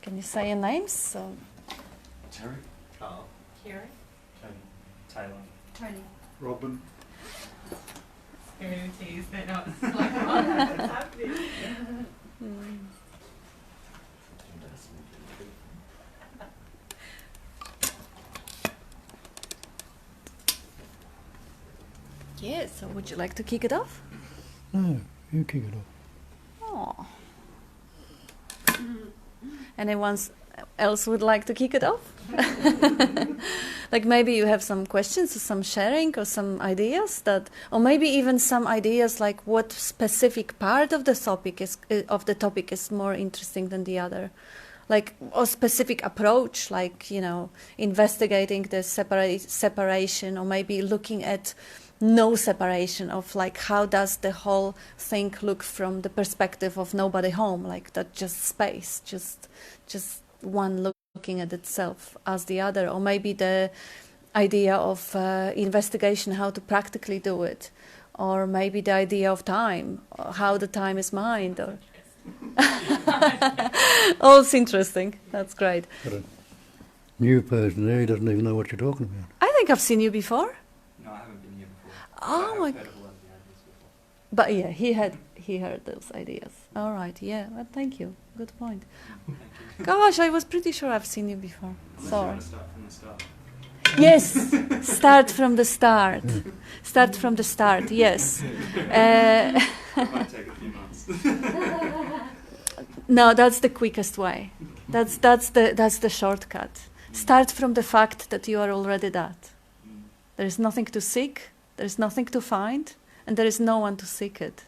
Can you say your names? So. Terry. Carl. Kieran. Tony. Taylor. Tony. Robin. Communities, they're not like, what's happening? Yeah, so would you like to kick it off? No, you kick it off. Oh. Anyone else would like to kick it off? Like maybe you have some questions or some sharing or some ideas that, or maybe even some ideas like what specific part of the topic is more interesting than the other, like or specific approach, like investigating the separation, or maybe looking at no separation of like how does the whole thing look from the perspective of nobody home, like that just space, just one looking at itself as the other, or maybe the idea of investigation, how to practically do it, or maybe the idea of time, or how the time is mind, or all it's interesting. That's great. Got a new person there, he doesn't even know what you're talking about. I think I've seen you before. No, I haven't been here before. Oh my. I've heard of a lot of the ideas before. But yeah, he heard those ideas. All right, yeah. Well, thank you. Good point. Thank you. Gosh, I was pretty sure I've seen you before. Unless Sorry. you want to start from the start. Yes, start from the start. Start from the start. Yes. It might take a few months. No, that's the quickest way. That's the shortcut. Start from the fact that you are already that. There is nothing to seek. There is nothing to find, and there is no one to seek it.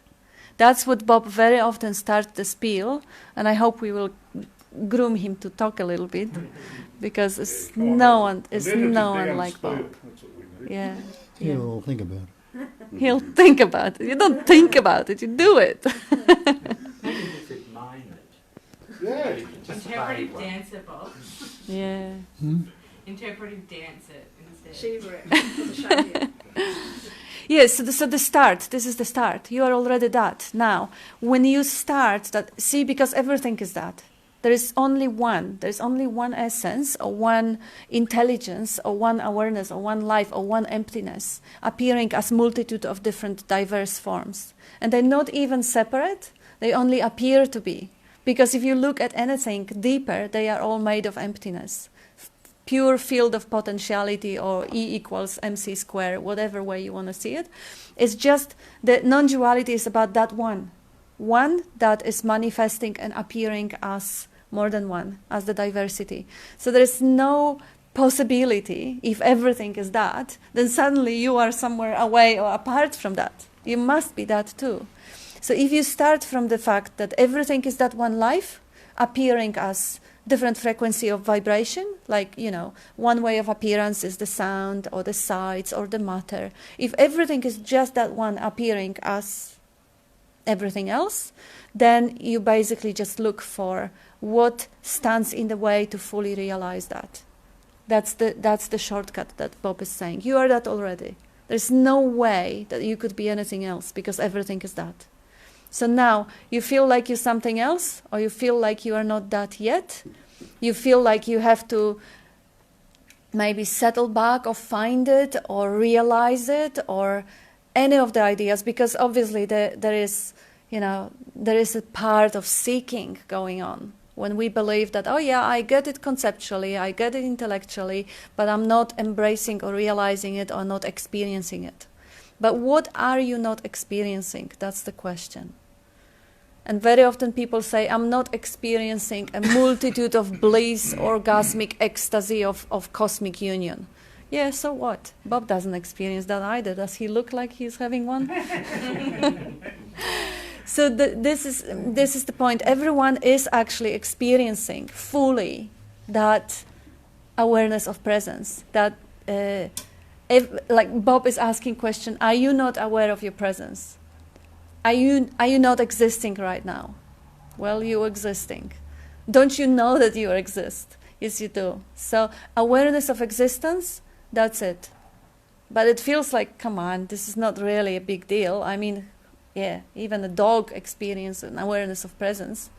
That's what Bob very often starts the spiel, and I hope we will groom him to talk a little bit, because it's no one like Bob. Yeah. He'll think about it. He'll think about it. You don't think about it, you do it. Maybe if it mine it. Yeah. Just Interpretive fade one. dancer, Bob. Yeah. Interpretive dancer instead. Shiva it. Show you. Yes, so the start, this is the start. You are already that. Now, when you start that, see, because everything is that. There is only one. There's only one essence, or one intelligence, or one awareness, or one life, or one emptiness, appearing as multitude of different diverse forms. And they're not even separate. They only appear to be. Because if you look at anything deeper, they are all made of emptiness. Pure field of potentiality, or E equals mc square, whatever way you want to see it. It's just the non-duality is about that one. One that is manifesting and appearing as more than one, as the diversity. So there is no possibility, if everything is that, then suddenly you are somewhere away or apart from that. You must be that too. So if you start from the fact that everything is that one life, appearing as different frequency of vibration, like, one way of appearance is the sound or the sights or the matter. If everything is just that one appearing as everything else, then you basically just look for what stands in the way to fully realize that. That's the shortcut that Bob is saying. You are that already. There's no way that you could be anything else, because everything is that. So now you feel like you're something else, or you feel like you are not that yet. You feel like you have to maybe settle back or find it or realize it, or any of the ideas, because obviously there is a part of seeking going on when we believe that, oh yeah, I get it conceptually, I get it intellectually, but I'm not embracing or realizing it or not experiencing it. But what are you not experiencing? That's the question. And very often people say, I'm not experiencing a multitude of bliss, orgasmic ecstasy of cosmic union. Yeah, so what? Bob doesn't experience that either. Does he look like he's having one? So this is the point. Everyone is actually experiencing fully that awareness of presence. That, like Bob is asking question, are you not aware of your presence? Are you not existing right now? Well, you're existing. Don't you know that you exist? Yes, you do. So awareness of existence, that's it. But it feels like, come on, this is not really a big deal. I mean, yeah, even a dog experiences an awareness of presence.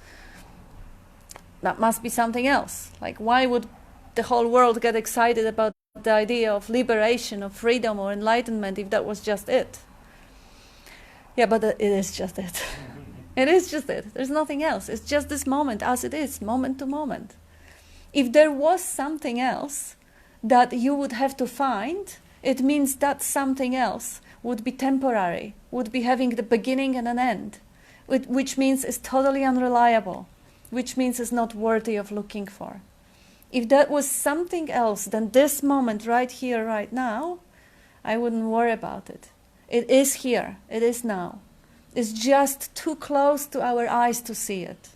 that must be something else. Like, why would the whole world get excited about the idea of liberation, of freedom or enlightenment if that was just it? Yeah, but it is just it. It is just it. There's nothing else. It's just this moment as it is, moment to moment. If there was something else that you would have to find, it means that something else would be temporary, would be having the beginning and an end, which means it's totally unreliable, which means it's not worthy of looking for. If that was something else than this moment right here, right now, I wouldn't worry about it. It is here. It is now. It's just too close to our eyes to see it.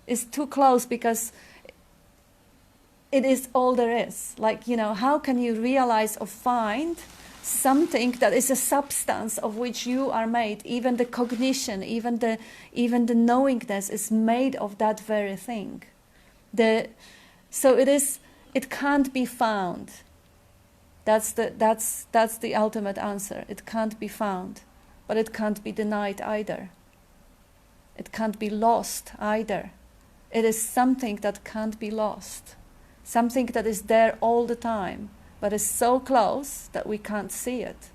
It's too close because it is all there is. Like, how can you realize or find something that is a substance of which you are made? Even the cognition, even the knowingness is made of that very thing. So it can't be found. That's the ultimate answer. It can't be found, but it can't be denied either. It can't be lost either. It is something that can't be lost. Something that is there all the time, but is so close that we can't see it.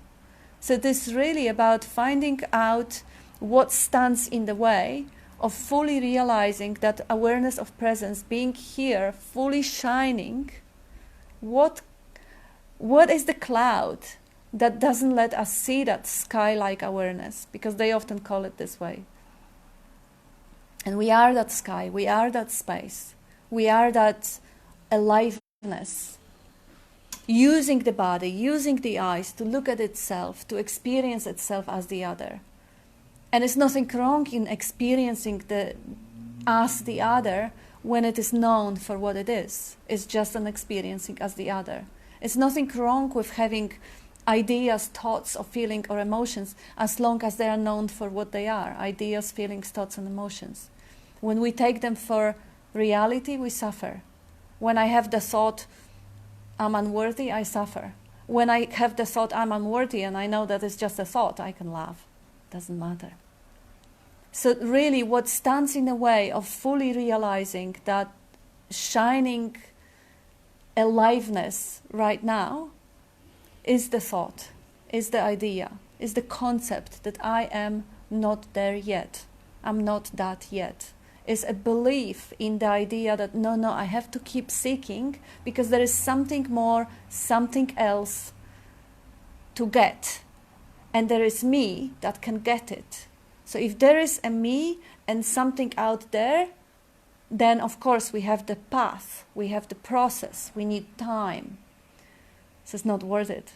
So this is really about finding out what stands in the way of fully realizing that awareness of presence, being here, fully shining. What is the cloud that doesn't let us see that sky-like awareness? Because they often call it this way. And we are that sky, we are that space, we are that aliveness, using the body, using the eyes to look at itself, to experience itself as the other. And there's nothing wrong in experiencing as the other when it is known for what it is. It's just an experiencing as the other. It's nothing wrong with having ideas, thoughts, or feelings or emotions as long as they are known for what they are, ideas, feelings, thoughts, and emotions. When we take them for reality, we suffer. When I have the thought, I'm unworthy, I suffer. When I have the thought, I'm unworthy, and I know that it's just a thought, I can laugh. Doesn't matter. So really, what stands in the way of fully realizing that shining aliveness right now is the thought, is the idea, is the concept that I am not there yet. I'm not that yet. Is a belief in the idea that no, I have to keep seeking because there is something more, something else to get. And there is me that can get it. So if there is a me and something out there, then of course we have the path, we have the process, we need time. So it's not worth it.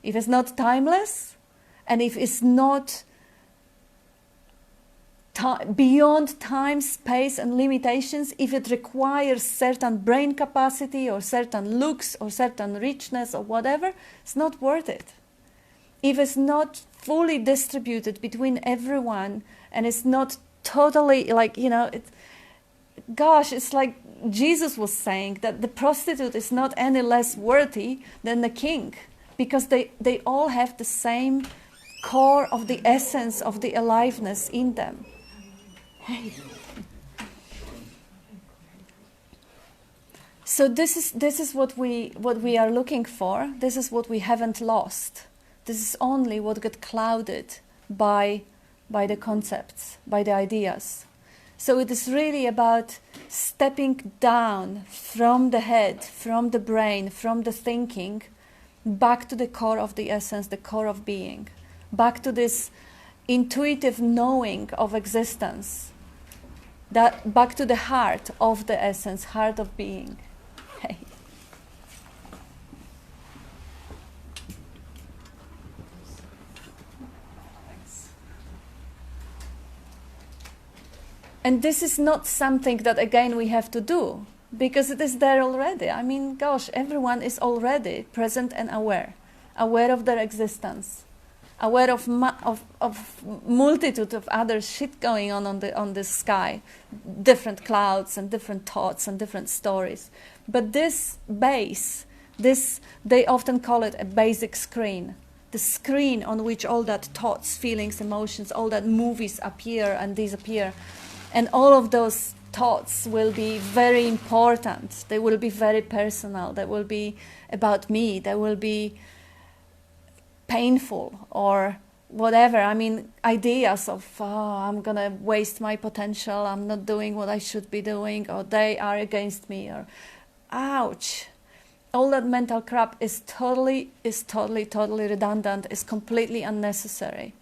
If it's not timeless, and if it's not beyond time, space, and limitations, if it requires certain brain capacity or certain looks or certain richness or whatever, it's not worth it. If it's not fully distributed between everyone and it's not totally like, it's like Jesus was saying that the prostitute is not any less worthy than the king because they all have the same core of the essence of the aliveness in them. So this is what we are looking for. This is what we haven't lost. This is only what got clouded by the concepts, by the ideas. So it is really about stepping down from the head, from the brain, from the thinking, back to the core of the essence, the core of being, back to this intuitive knowing of existence, that back to the heart of the essence, heart of being. Hey. And this is not something that, again, we have to do, because it is there already. I mean, gosh, everyone is already present and aware of their existence, aware of multitude of other shit going on the sky, different clouds and different thoughts and different stories. But this base, they often call it a basic screen, the screen on which all that thoughts, feelings, emotions, all that movies appear and disappear. And all of those thoughts will be very important. They will be very personal. They will be about me. They will be painful or whatever. I mean, ideas of, I'm going to waste my potential. I'm not doing what I should be doing, or they are against me, or ouch. All that mental crap is totally redundant, is completely unnecessary.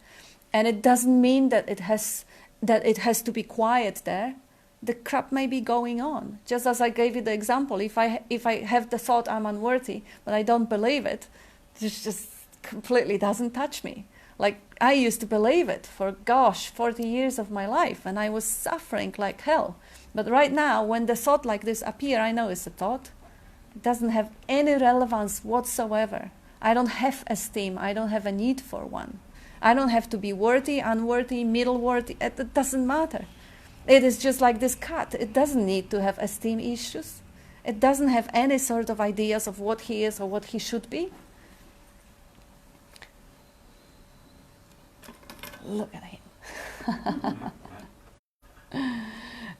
And it doesn't mean that it has to be quiet there. The crap may be going on. Just as I gave you the example, if I have the thought I'm unworthy, but I don't believe it, it just completely doesn't touch me. Like, I used to believe it for, 40 years of my life, and I was suffering like hell. But right now, when the thought like this appear, I know it's a thought. It doesn't have any relevance whatsoever. I don't have esteem. I don't have a need for one. I don't have to be worthy, unworthy, middle worthy. It doesn't matter. It is just like this cat. It doesn't need to have esteem issues. It doesn't have any sort of ideas of what he is or what he should be. Look at him.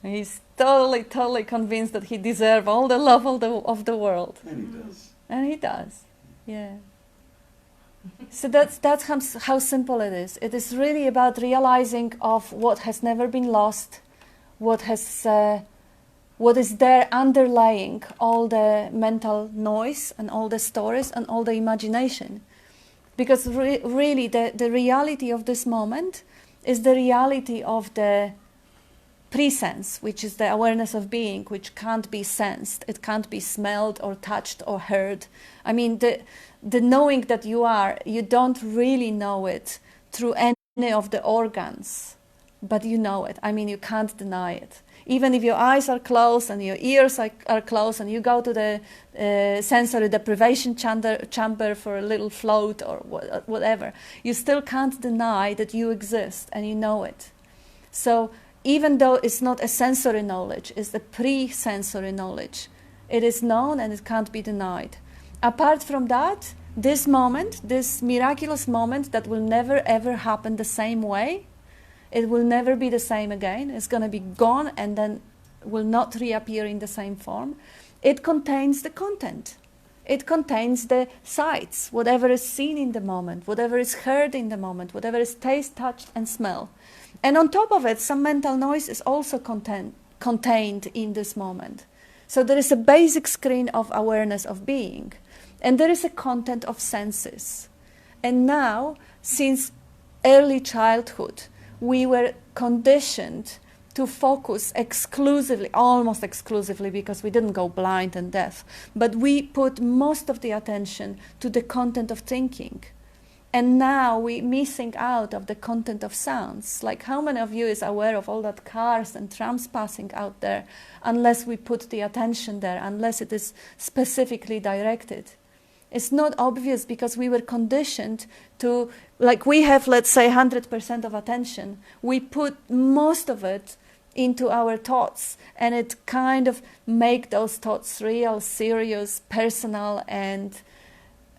He's totally convinced that he deserves all the love of the world. And he does. And he does. Yeah. So that's how simple it is. It is really about realizing of what has never been lost, what is there underlying all the mental noise and all the stories and all the imagination. Because really the reality of this moment is the reality of the pre-sense, which is the awareness of being, which can't be sensed. It can't be smelled or touched or heard. I mean, the knowing that you don't really know it through any of the organs, but you know it. I mean, you can't deny it. Even if your eyes are closed and your ears are closed and you go to the sensory deprivation chamber for a little float or whatever, you still can't deny that you exist and you know it. So even though it's not a sensory knowledge, it's a pre-sensory knowledge, it is known and it can't be denied. Apart from that, this moment, this miraculous moment that will never ever happen the same way, it will never be the same again. It's going to be gone and then will not reappear in the same form. It contains the content. It contains the sights, whatever is seen in the moment, whatever is heard in the moment, whatever is taste, touch, and smell. And on top of it, some mental noise is also contained in this moment. So there is a basic screen of awareness of being. And there is a content of senses. And now, since early childhood, we were conditioned to focus exclusively, almost exclusively, because we didn't go blind and deaf, but we put most of the attention to the content of thinking. And now we're missing out of the content of sounds. Like, how many of you is aware of all that cars and trams passing out there, unless we put the attention there, unless it is specifically directed? It's not obvious because we were conditioned to, like we have, let's say, 100% of attention. We put most of it into our thoughts, and it kind of make those thoughts real, serious, personal, and,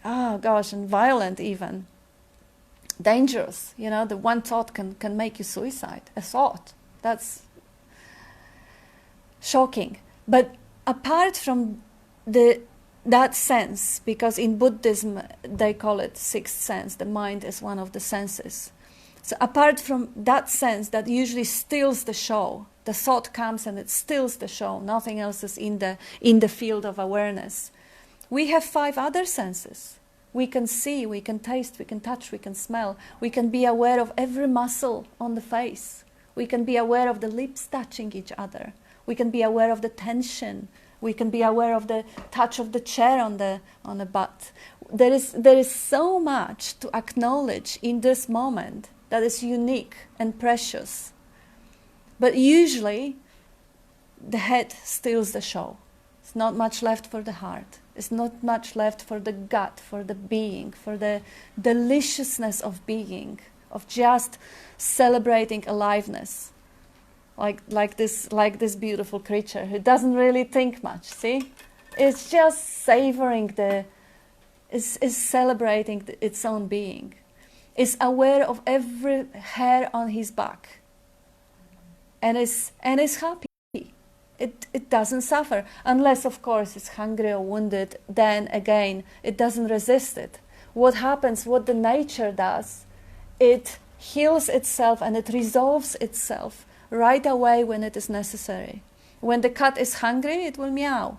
and violent even. Dangerous. You know, the one thought can make you suicide. A thought. That's shocking. But apart from that sense, because in Buddhism they call it sixth sense, the mind is one of the senses. So apart from that sense that usually steals the show, the thought comes and it steals the show, nothing else is in the field of awareness. We have 5 other senses. We can see, we can taste, we can touch, we can smell. We can be aware of every muscle on the face. We can be aware of the lips touching each other. We can be aware of the tension. We can be aware of the touch of the chair on the butt. There is so much to acknowledge in this moment that is unique and precious. But usually, the head steals the show. It's not much left for the heart. It's not much left for the gut, for the being, for the deliciousness of being, of just celebrating aliveness. Like this beautiful creature who doesn't really think much. See, it's just savoring is celebrating its own being. Is aware of every hair on his back, and is happy. it doesn't suffer. Unless, of course, it's hungry or wounded, then again, it doesn't resist it. What happens, what the nature does, it heals itself and it resolves itself right away when it is necessary. When the cat is hungry, it will meow.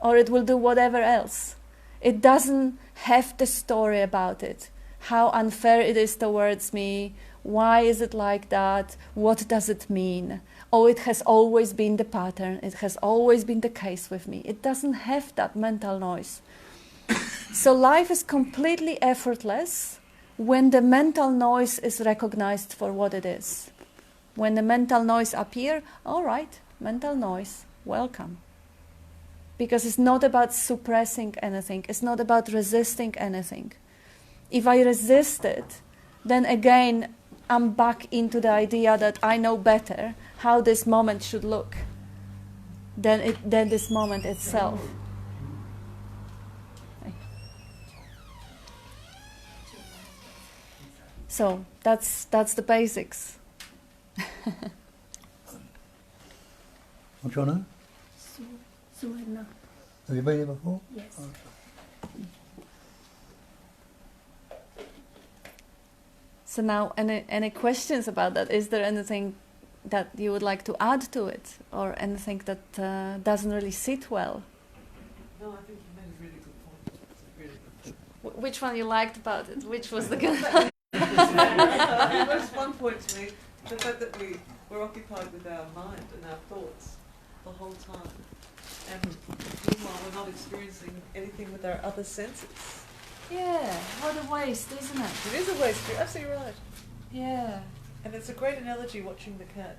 Or it will do whatever else. It doesn't have the story about it. How unfair it is towards me. Why is it like that? What does it mean? Oh, it has always been the pattern. It has always been the case with me. It doesn't have that mental noise. So life is completely effortless when the mental noise is recognized for what it is. When the mental noise appears, all right, mental noise, welcome. Because it's not about suppressing anything. It's not about resisting anything. If I resist it, then again, I'm back into the idea that I know better how this moment should look than this moment itself. So that's the basics. What's your name? Suharna. Have you been here before? Yes. So now, any questions about that? Is there anything that you would like to add to it, or anything that doesn't really sit well? No, I think you made a really good point. It's a really good point. Which one you liked about it? Which was the good one? The most fun point to me, the fact that we're occupied with our mind and our thoughts the whole time. And meanwhile, we're not experiencing anything with our other senses. Yeah, what a waste, isn't it? It is a waste. You're absolutely right. Yeah. And it's a great analogy watching the cat.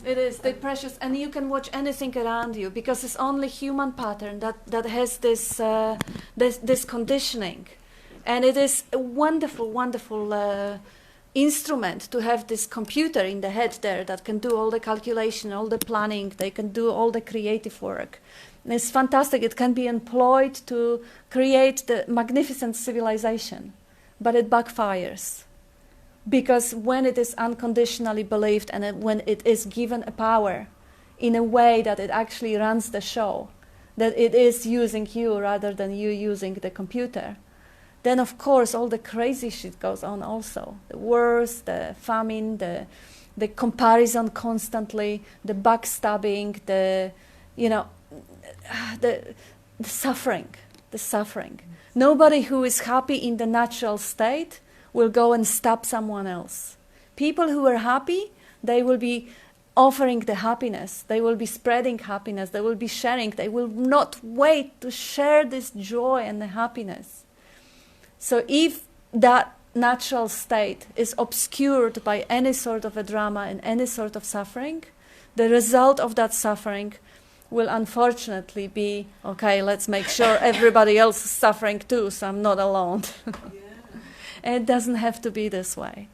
It is, they're precious, and you can watch anything around you because it's only human pattern that has this conditioning, and it is a wonderful, wonderful instrument to have this computer in the head there that can do all the calculation, all the planning. They can do all the creative work. And it's fantastic. It can be employed to create the magnificent civilization, but it backfires. Because when it is unconditionally believed and when it is given a power in a way that it actually runs the show, that it is using you rather than you using the computer, then of course all the crazy shit goes on also. The wars, the famine, the comparison constantly, the backstabbing, the suffering, the suffering. Nobody who is happy in the natural state will go and stab someone else. People who are happy, they will be offering the happiness. They will be spreading happiness. They will be sharing. They will not wait to share this joy and the happiness. So if that natural state is obscured by any sort of a drama and any sort of suffering, the result of that suffering will unfortunately be, okay, let's make sure everybody else is suffering too, so I'm not alone. Yeah. And it doesn't have to be this way.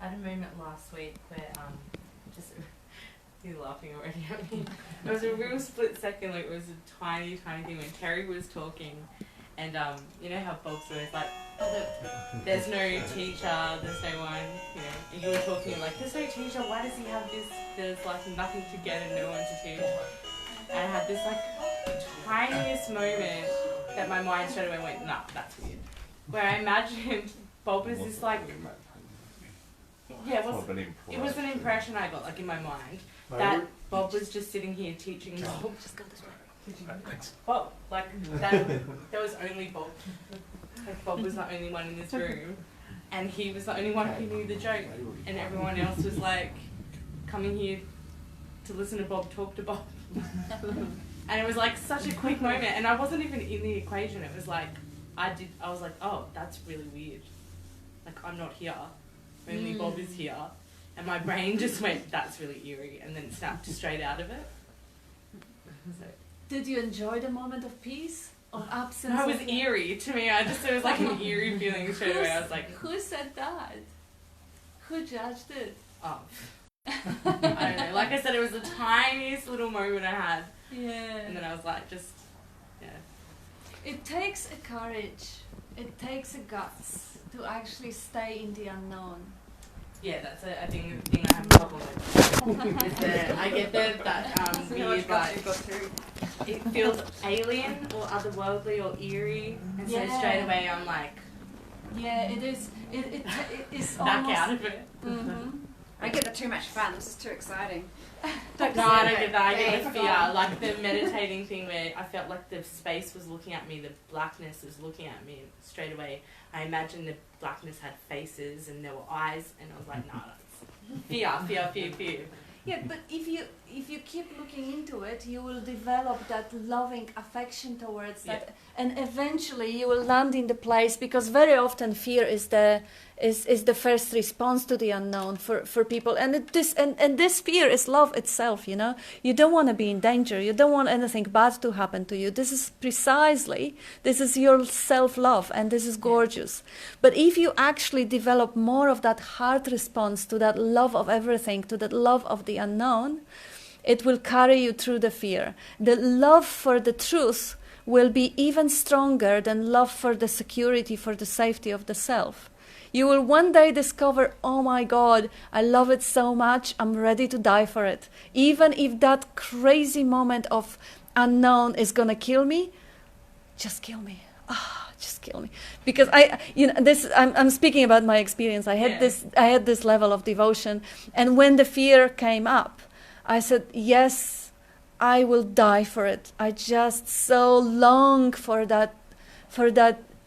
I had a moment last week where, just, you're laughing already at me. It was a real split second, like it was a tiny, tiny thing when Terry was talking. And you know how Bob's always like, there's no teacher, there's no one, and you were talking like, there's no teacher, why does he have this, there's like nothing to get and no one to teach. And I had this like tiniest moment that my mind straight away went, nah, that's weird. Where I imagined Bob was this like, it was an impression I got like in my mind that Bob was just sitting here teaching Bob. Just go this way. Bob, like that, there was only Bob. Like Bob was the only one in this room, and he was the only one who knew the joke, and everyone else was like coming here to listen to Bob talk to Bob. And it was like such a quick moment, and I wasn't even in the equation. It was like I was like, oh, that's really weird. Like I'm not here, only Bob is here, and my brain just went, that's really eerie, and then snapped straight out of it. So. Did you enjoy the moment of peace, of absence? No, it was eerie to me. It was like an eerie feeling straight away. I was like, who said that? Who judged it? oh. I don't know. Like I said, it was the tiniest little moment I had. Yeah. And then I was like, just, yeah. It takes a courage. It takes a guts to actually stay in the unknown. Yeah, that's I think the thing I have a problem with. Is that I get that See how weird, much guts like, you've got, Terry? it feels alien or otherworldly or eerie, and so Yeah. straight away I'm like, Yeah, it is. It is back almost. out of it. I get the too much fun. This is too exciting. No, I don't get that. I get the fear, like the meditating thing where I felt like the space was looking at me, the blackness was looking at me, and straight away I imagined the blackness had faces and there were eyes, and I was like, nah, that's fear. Yeah, but if you keep looking into it, you will develop that loving affection towards that, and eventually you will land in the place, because very often fear is the first response to the unknown for people, and this fear is love itself. You know, you don't want to be in danger. You don't want anything bad to happen to you. This is your self-love, and this is gorgeous. But if you actually develop more of that heart response to that love of everything, to that love of the unknown, it will carry you through the fear. The love for the truth will be even stronger than love for the security, for the safety of the self. You will one day discover, oh my God, I love it so much, I'm ready to die for it. Even if that crazy moment of unknown is gonna kill me, just kill me. Just kill me. Because I'm speaking about my experience. I had this level of devotion, and when the fear came up, I said, yes, I will die for it. I just so long for that.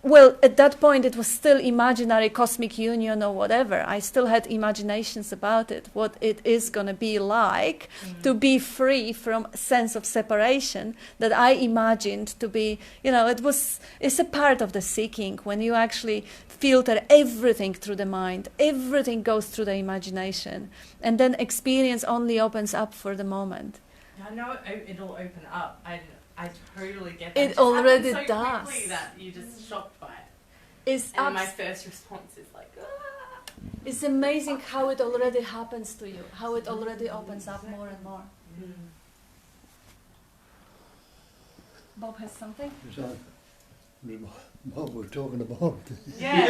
Well, at that point, it was still imaginary cosmic union or whatever. I still had imaginations about it, what it is going to be like to be free from sense of separation that I imagined to be, it's a part of the seeking, when you actually filter everything through the mind, everything goes through the imagination, and then experience only opens up for the moment. I know it'll open up. I totally get that. It just already happens so does. quickly that you're just shocked by it. And my first response is like, It's amazing how it already happens to you, how it already opens up more and more. Bob has something? What we're talking about. Yeah,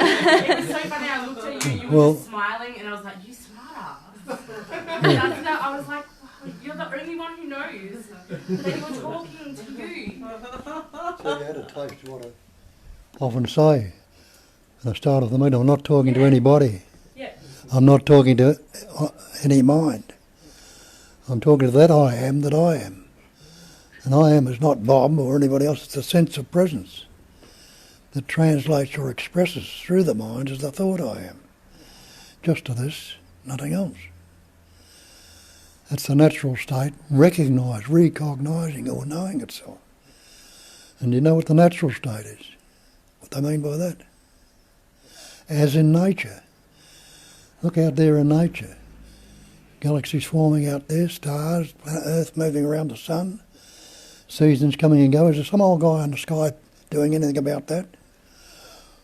it was so funny. I looked at you, you were just smiling, and I was like, you smart ass. And I was like, you're the only one who knows that you're talking to you. So you had a taste of what I often say at the start of the meeting. I'm not talking to anybody. Yeah. I'm not talking to any mind. I'm talking to that I am that I am. And I am is not Bob or anybody else. It's a sense of presence that translates or expresses through the mind as the thought I am. Just to this, nothing else. That's the natural state, recognising or knowing itself. And you know what the natural state is? What they mean by that? As in nature. Look out there in nature. Galaxies forming out there, stars, Earth moving around the sun, seasons coming and going. Is there some old guy in the sky doing anything about that?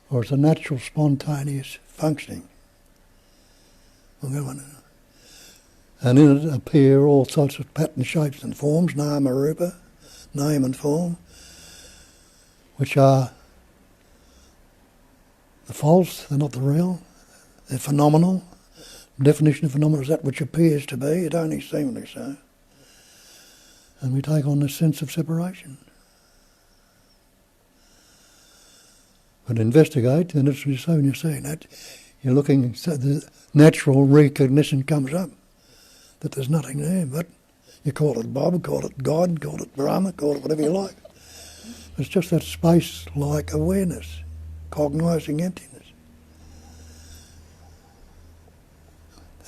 Or it's a natural, spontaneous functioning? And in it appear all sorts of pattern shapes and forms, nama rupa, name and form, which are the false, they're not the real, they're phenomenal. The definition of phenomenal is that which appears to be, it only seemingly so. And we take on this sense of separation. But investigate, and it's so when you're seeing that, you're looking, so the natural recognition comes up that there's nothing there, but you call it Bob, call it God, call it Brahma, call it whatever you like. It's just that space-like awareness, cognising emptiness.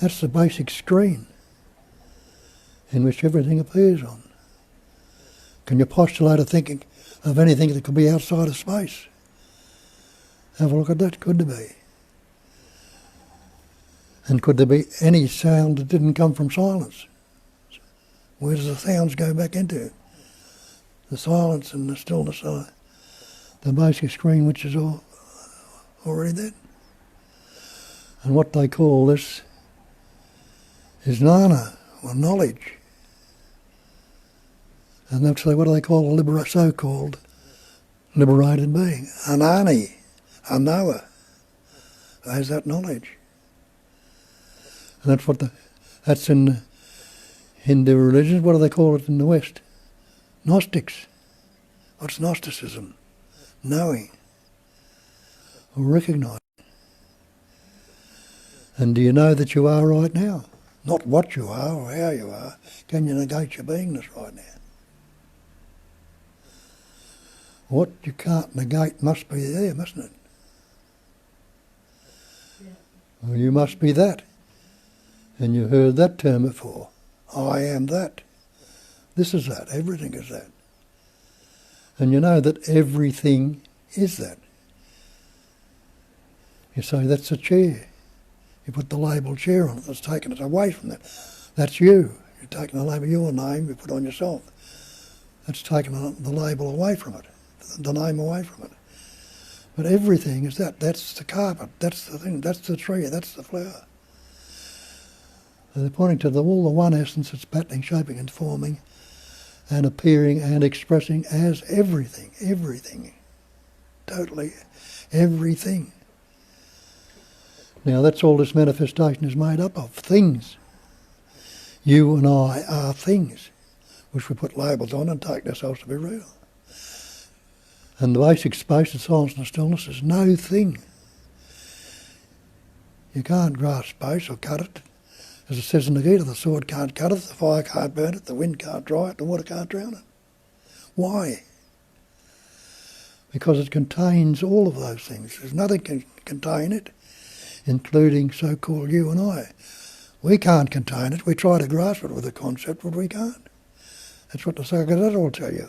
That's the basic screen in which everything appears on. Can you postulate a thinking of anything that could be outside of space? Have a look at that, could there be? And could there be any sound that didn't come from silence? Where does the sounds go back into? The silence and the stillness of the basic screen, which is already there. And what they call this is jnana, or knowledge. And that's what they call a so-called liberated being. Anani, a knower, has that knowledge. And that's in Hindu religions. What do they call it in the West? Gnostics. What's Gnosticism? Knowing. Or recognizing. And do you know that you are right now? Not what you are or how you are. Can you negate your beingness right now? What you can't negate must be there, mustn't it? Yeah. Well, you must be that. And you heard that term before. I am that. This is that. Everything is that. And you know that everything is that. You say, that's a chair. You put the label chair on it, that's taken it away from that. That's you. You're taking the label, your name, you put on yourself. That's taken the label away from it, the name away from it. But everything is that. That's the carpet, that's the thing, that's the tree, that's the flower. And they're pointing to all the one essence that's patterning, shaping and forming and appearing and expressing as everything, everything. Totally everything. Now that's all this manifestation is made up of, things. You and I are things, which we put labels on and take ourselves to be real. And the basic space of silence and stillness is no thing. You can't grasp space or cut it. As it says in the Gita, the sword can't cut it, the fire can't burn it, the wind can't dry it, the water can't drown it. Why? Because it contains all of those things. There's nothing can contain it, including so-called you and I. We can't contain it. We try to grasp it with a concept, but we can't. That's what the Psychedelic will tell you.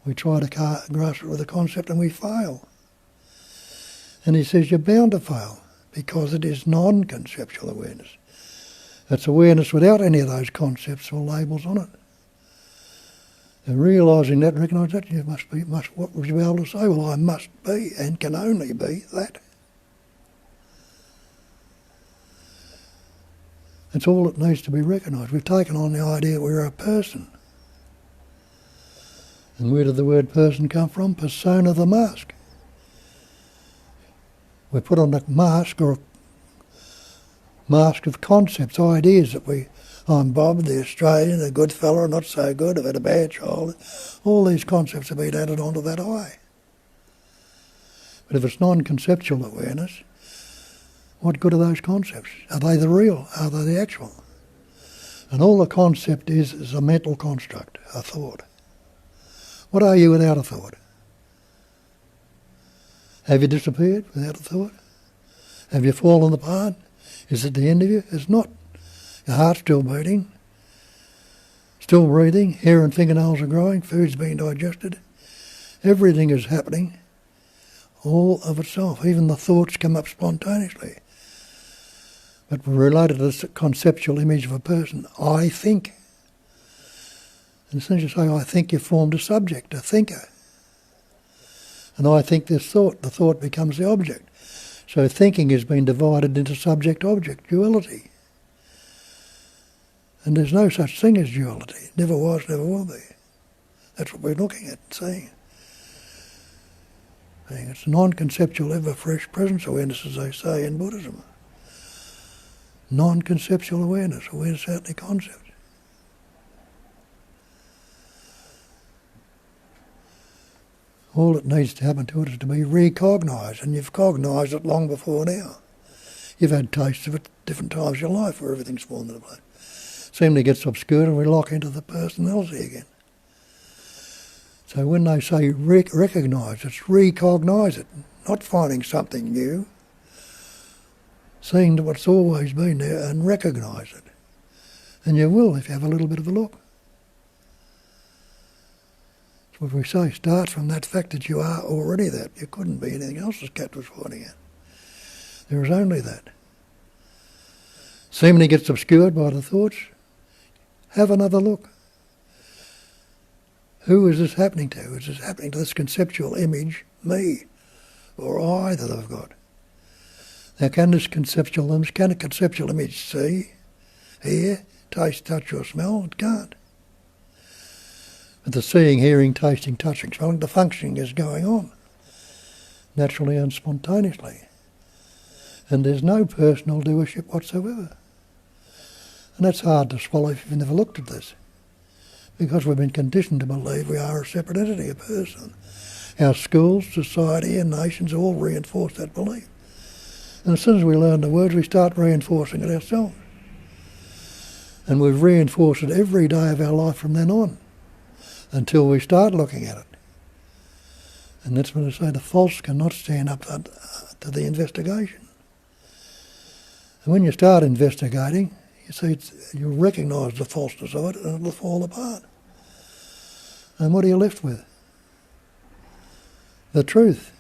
We try to grasp it with a concept and we fail. And he says you're bound to fail because it is non-conceptual awareness. It's awareness without any of those concepts or labels on it. And realising that, recognising that, you what would you be able to say? Well, I must be and can only be that. That's all that needs to be recognised. We've taken on the idea we're a person. And where did the word person come from? Persona, the mask. We put on a mask or a mask of concepts, ideas that I'm Bob, the Australian, a good fella, not so good, I've had a bad child. All these concepts have been added onto that I. But if it's non-conceptual awareness, what good are those concepts? Are they the real? Are they the actual? And all the concept is a mental construct, a thought. What are you without a thought? Have you disappeared without a thought? Have you fallen apart? Is it the end of you? It's not. Your heart's still beating, still breathing, hair and fingernails are growing, food's being digested. Everything is happening all of itself. Even the thoughts come up spontaneously. But we're related to this conceptual image of a person. I think. And as soon as you say I think, you've formed a subject, a thinker. And I think this thought, the thought becomes the object. So thinking has been divided into subject-object, duality. And there's no such thing as duality. Never was, never will be. That's what we're looking at and seeing. It's non-conceptual, ever-fresh presence awareness, as they say in Buddhism. Non-conceptual awareness without any concept. All that needs to happen to it is to be recognised, and you've cognised it long before now. You've had tastes of it different times in your life where everything's fallen into place. Seemingly gets obscured and we lock into the personality again. So when they say recognise, it's recognise it, not finding something new, seeing what's always been there and recognise it. And you will if you have a little bit of a look. That's what we say, start from that fact that you are already that. You couldn't be anything else as Cat was pointing out. There is only that. Seemingly gets obscured by the thoughts. Have another look. Who is this happening to? Is this happening to this conceptual image, me, or I that I've got? Now can a conceptual image see, hear, taste, touch or smell? It can't. But the seeing, hearing, tasting, touching, smelling, the functioning is going on, naturally and spontaneously. And there's no personal doership whatsoever. And that's hard to swallow if you've never looked at this, because we've been conditioned to believe we are a separate entity, a person. Our schools, society and nations all reinforce that belief. And as soon as we learn the words, we start reinforcing it ourselves. And we've reinforced it every day of our life from then on, until we start looking at it. And that's when I say the false cannot stand up to the investigation. And when you start investigating, you see, you recognise the falseness of it, and it'll fall apart. And what are you left with? The truth.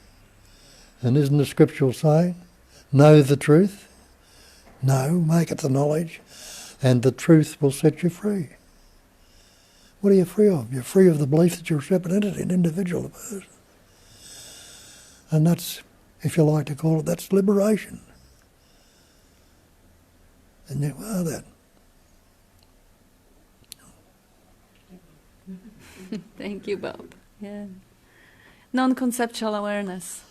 And isn't the scriptural saying, know the truth? Know, make it the knowledge, and the truth will set you free. What are you free of? You're free of the belief that you're a separate entity, an individual, a person. And that's, if you like to call it, that's liberation. And you are that. Thank you, Bob. Yeah. Non-conceptual awareness.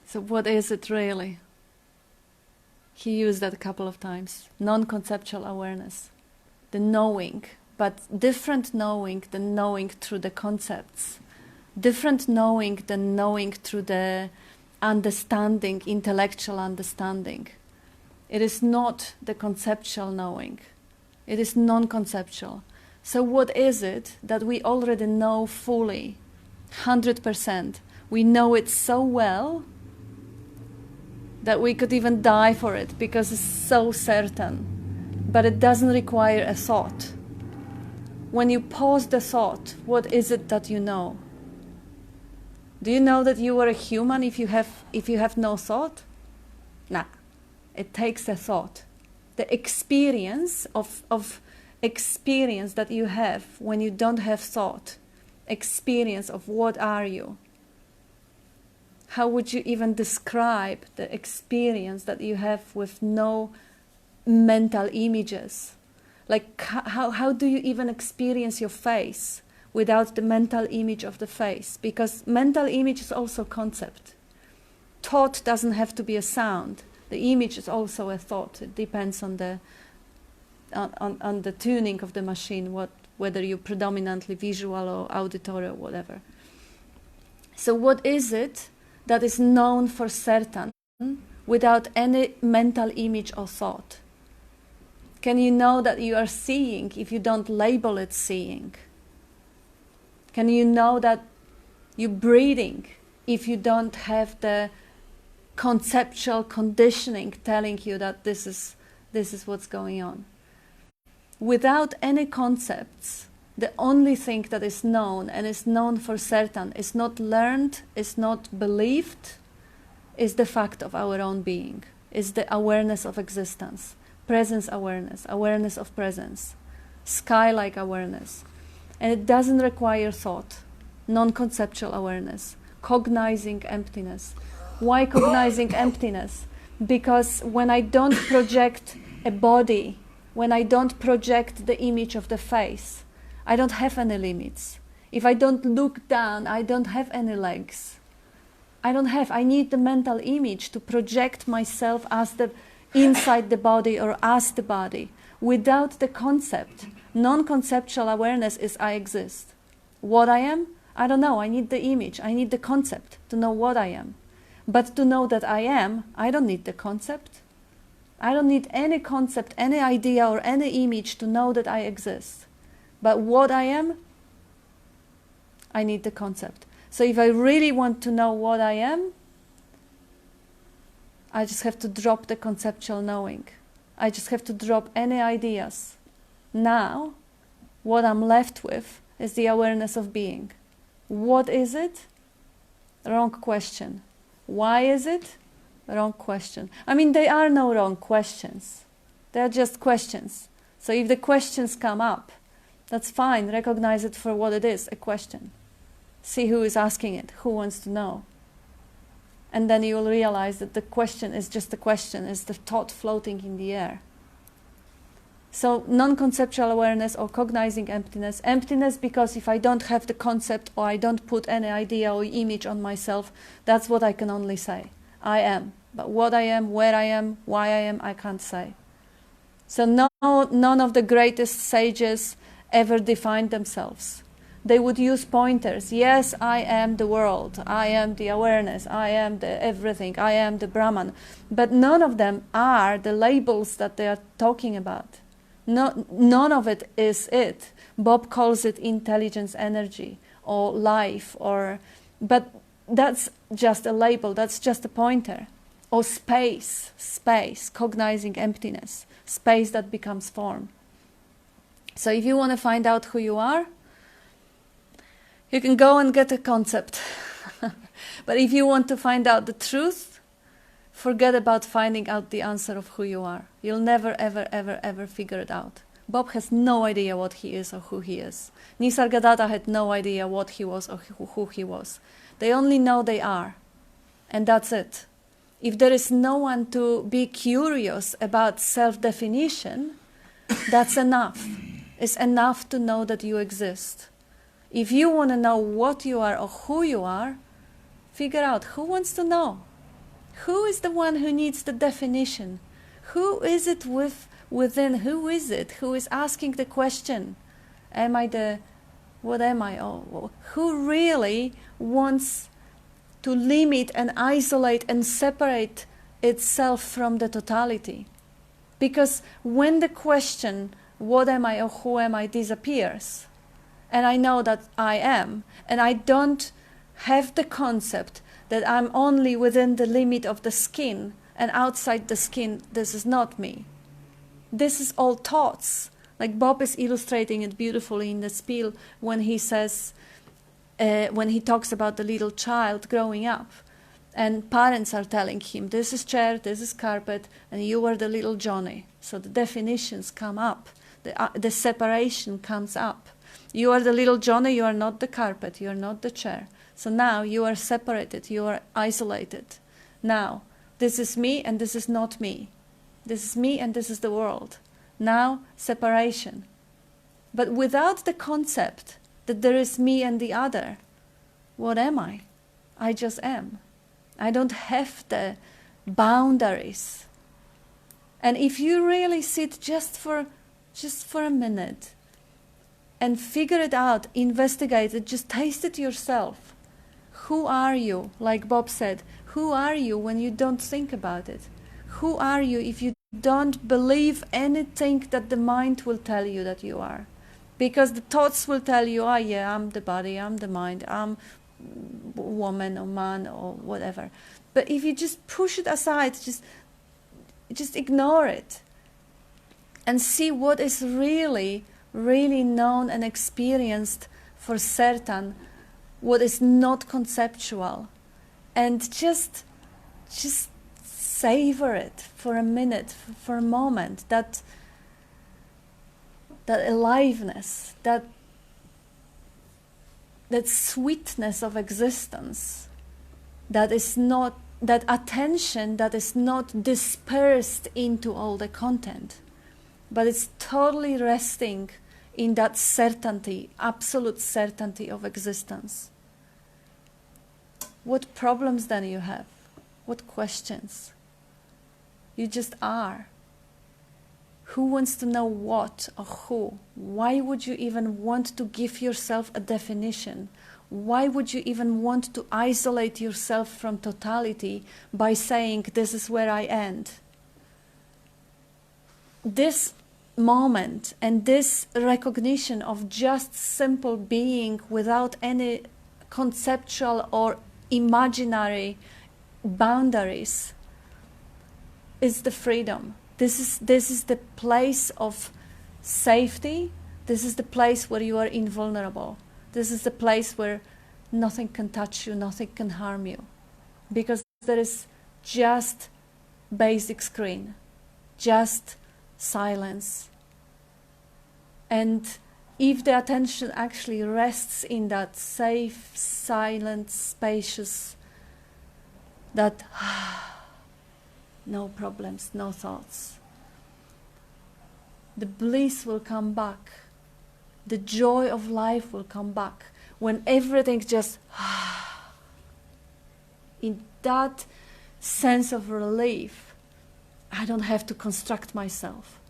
So what is it really? He used that a couple of times. Non-conceptual awareness. The knowing, but different knowing than knowing through the concepts. Different knowing than knowing through the understanding, intellectual understanding. It is not the conceptual knowing. It is non-conceptual. So what is it that we already know fully, 100%? We know it so well that we could even die for it because it's so certain. But it doesn't require a thought. When you pause the thought, what is it that you know? Do you know that you are a human if you have no thought? Nah. It takes a thought. The experience of experience that you have when you don't have thought. Experience of what are you? How would you even describe the experience that you have with no mental images? Like how do you even experience your face without the mental image of the face? Because mental image is also concept. Thought doesn't have to be a sound. The image is also a thought. It depends on the tuning of the machine, whether you're predominantly visual or auditory or whatever. So what is it that is known for certain without any mental image or thought? Can you know that you are seeing if you don't label it seeing? Can you know that you're breathing if you don't have the conceptual conditioning telling you that this is what's going on? Without any concepts, the only thing that is known and is known for certain is not learned, is not believed, is the fact of our own being, is the awareness of existence, presence awareness, awareness of presence, sky-like awareness. And it doesn't require thought, non-conceptual awareness, cognizing emptiness. Why cognizing emptiness? Because when I don't project a body, when I don't project the image of the face, I don't have any limits. If I don't look down, I don't have any legs. I need the mental image to project myself as the inside the body or as the body. Without the concept, non-conceptual awareness is I exist. What I am? I don't know. I need the image. I need the concept to know what I am. But to know that I am, I don't need the concept. I don't need any concept, any idea or any image to know that I exist. But what I am, I need the concept. So if I really want to know what I am, I just have to drop the conceptual knowing. I just have to drop any ideas. Now, what I'm left with is the awareness of being. What is it? Wrong question. Why is it? Wrong question. I mean, there are no wrong questions. They are just questions. So if the questions come up, that's fine. Recognize it for what it is, a question. See who is asking it, who wants to know. And then you will realize that the question is just a question, is the thought floating in the air. So non-conceptual awareness or cognizing emptiness. Emptiness because if I don't have the concept or I don't put any idea or image on myself, that's what I can only say. I am. But what I am, where I am, why I am, I can't say. So none of the greatest sages ever defined themselves. They would use pointers. Yes, I am the world. I am the awareness. I am the everything. I am the Brahman. But none of them are the labels that they are talking about. None of it is it. Bob calls it intelligence, energy, or life, but that's just a label. That's just a pointer. Or space, cognizing emptiness, space that becomes form. So if you want to find out who you are, you can go and get a concept. But if you want to find out the truth, forget about finding out the answer of who you are. You'll never, ever, ever, ever figure it out. Bob has no idea what he is or who he is. Nisargadatta had no idea what he was or who he was. They only know they are. And that's it. If there is no one to be curious about self-definition, that's enough. It's enough to know that you exist. If you want to know what you are or who you are, figure out who wants to know. Who is the one who needs the definition? Who is it within? Who is it who is asking the question? Am I the... What am I? Oh, who really wants to limit and isolate and separate itself from the totality? Because when the question, what am I or who am I, disappears, and I know that I am, and I don't have the concept that I'm only within the limit of the skin, and outside the skin, this is not me. This is all thoughts. Like Bob is illustrating it beautifully in the spiel when he says, when he talks about the little child growing up, and parents are telling him, this is chair, this is carpet, and you are the little Johnny. So the definitions come up, the separation comes up. You are the little Johnny, you are not the carpet, you are not the chair. So now you are separated, you are isolated. Now, this is me and this is not me. This is me and this is the world. Now, separation. But without the concept that there is me and the other, what am I? I just am. I don't have the boundaries. And if you really sit just for a minute and figure it out, investigate it, just taste it yourself. Who are you? Like Bob said, who are you when you don't think about it? Who are you if you don't believe anything that the mind will tell you that you are? Because the thoughts will tell you, oh yeah, I'm the body, I'm the mind, I'm woman or man or whatever. But if you just push it aside, just ignore it and see what is really known and experienced for certain, what is not conceptual, and just savor it for a minute, for a moment, that aliveness, that sweetness of existence, that attention that is not dispersed into all the content, but it's totally resting in that certainty, absolute certainty of existence. What problems then you have? What questions? You just are. Who wants to know what or who? Why would you even want to give yourself a definition? Why would you even want to isolate yourself from totality by saying, this is where I end? This moment and this recognition of just simple being without any conceptual or imaginary boundaries is the freedom. This is the place of safety. This is the place where you are invulnerable. This is the place where nothing can touch you, nothing can harm you. Because there is just basic screen, just silence. And if the attention actually rests in that safe, silent, spacious, that no problems, no thoughts, the bliss will come back. The joy of life will come back when everything just in that sense of relief. I don't have to construct myself.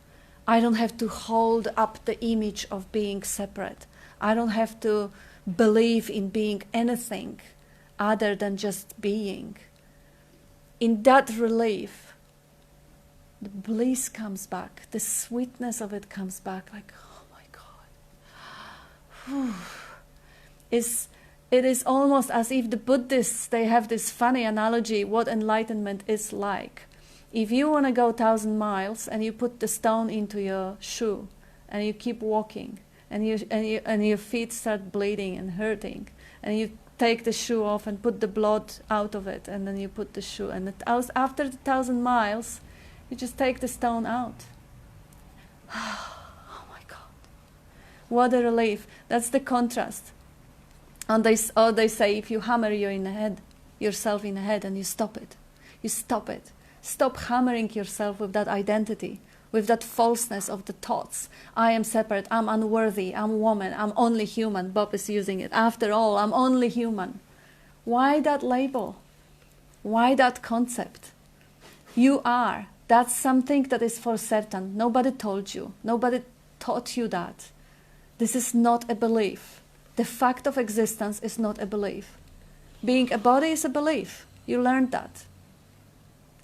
I don't have to hold up the image of being separate. I don't have to believe in being anything other than just being. In that relief, the bliss comes back, the sweetness of it comes back, like, oh my God. It is almost as if the Buddhists, they have this funny analogy what enlightenment is like. If you want to go 1,000 miles and you put the stone into your shoe and you keep walking and your feet start bleeding and hurting and you take the shoe off and put the blood out of it and then you put the shoe and after the 1,000 miles you just take the stone out. Oh my God. What a relief. That's the contrast. And they say if you hammer yourself in the head and you stop it. You stop it. Stop hammering yourself with that identity, with that falseness of the thoughts. I am separate, I'm unworthy, I'm a woman, I'm only human. Bob is using it. After all, I'm only human. Why that label? Why that concept? You are. That's something that is for certain. Nobody told you. Nobody taught you that. This is not a belief. The fact of existence is not a belief. Being a body is a belief. You learned that.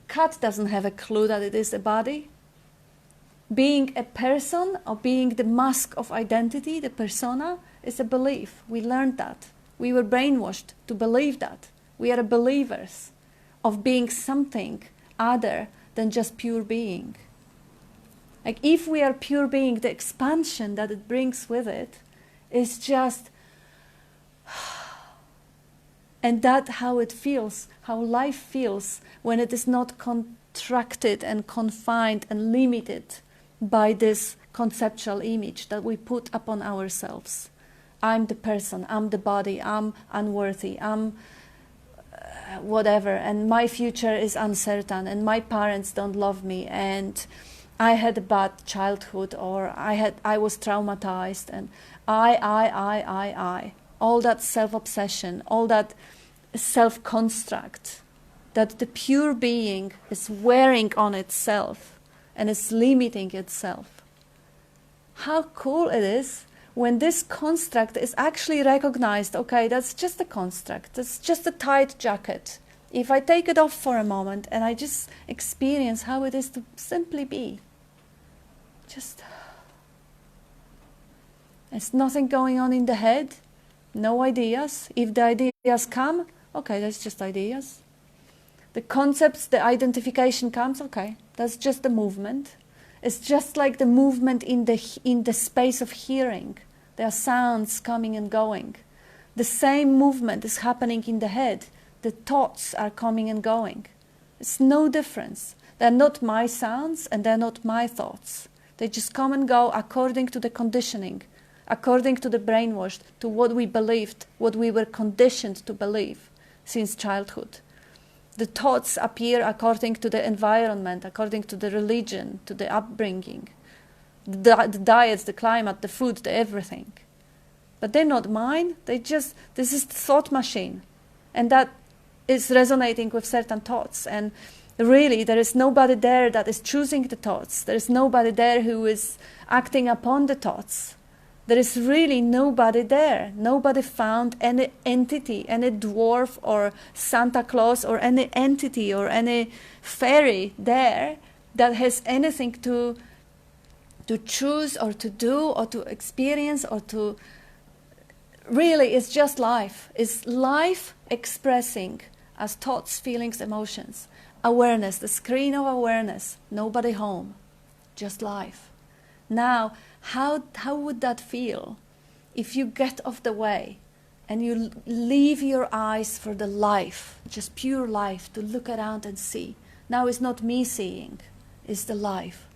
Cat doesn't have a clue that it is a body. Being a person or being the mask of identity, the persona, is a belief. We learned that. We were brainwashed to believe that. We are believers of being something other than just pure being. Like if we are pure being, the expansion that it brings with it is just... And that's how it feels, how life feels when it is not contracted and confined and limited by this conceptual image that we put upon ourselves. I'm the person, I'm the body, I'm unworthy, I'm whatever, and my future is uncertain, and my parents don't love me, and I had a bad childhood, or I was traumatized, and I. All that self-obsession, all that self-construct that the pure being is wearing on itself and is limiting itself. How cool it is when this construct is actually recognized. Okay, that's just a construct, that's just a tight jacket. If I take it off for a moment and I just experience how it is to simply be, just... There's nothing going on in the head. No ideas. If the ideas come, okay, that's just ideas. The concepts, the identification comes, okay, that's just the movement. It's just like the movement in the space of hearing. There are sounds coming and going. The same movement is happening in the head. The thoughts are coming and going. It's no difference. They're not my sounds and they're not my thoughts. They just come and go according to the conditioning, according to the brainwashed, to what we believed, what we were conditioned to believe since childhood. The thoughts appear according to the environment, according to the religion, to the upbringing, the diets, the climate, the food, the everything. But they're not mine. This is the thought machine. And that is resonating with certain thoughts. And really, there is nobody there that is choosing the thoughts. There is nobody there who is acting upon the thoughts. There is really nobody there. Nobody found any entity, any dwarf or Santa Claus or any entity or any fairy there that has anything to choose or to do or to experience or to... Really, it's just life. It's life expressing as thoughts, feelings, emotions. Awareness, the screen of awareness. Nobody home. Just life. Now, how would that feel if you get off the way and you leave your eyes for the life, just pure life, to look around and see? Now it's not me seeing, it's the life.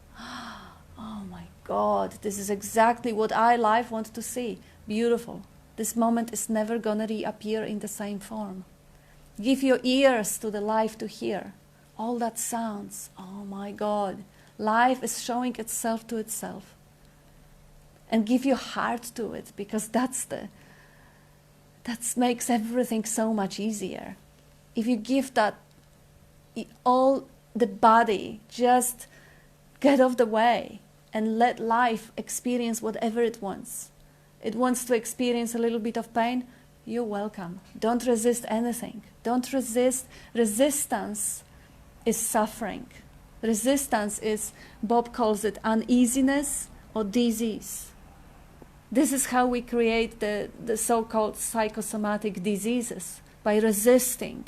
Oh my God, this is exactly what I, life, want to see. Beautiful. This moment is never gonna reappear in the same form. Give your ears to the life to hear. All that sounds, oh my God. Life is showing itself to itself. And give your heart to it, because that makes everything so much easier. If you give that all the body, just get off the way. and let life experience whatever it wants. It wants to experience a little bit of pain. You're welcome. Don't resist anything. Don't resist. Resistance is suffering. Resistance is, Bob calls it, uneasiness or disease. This is how we create the so-called psychosomatic diseases, by resisting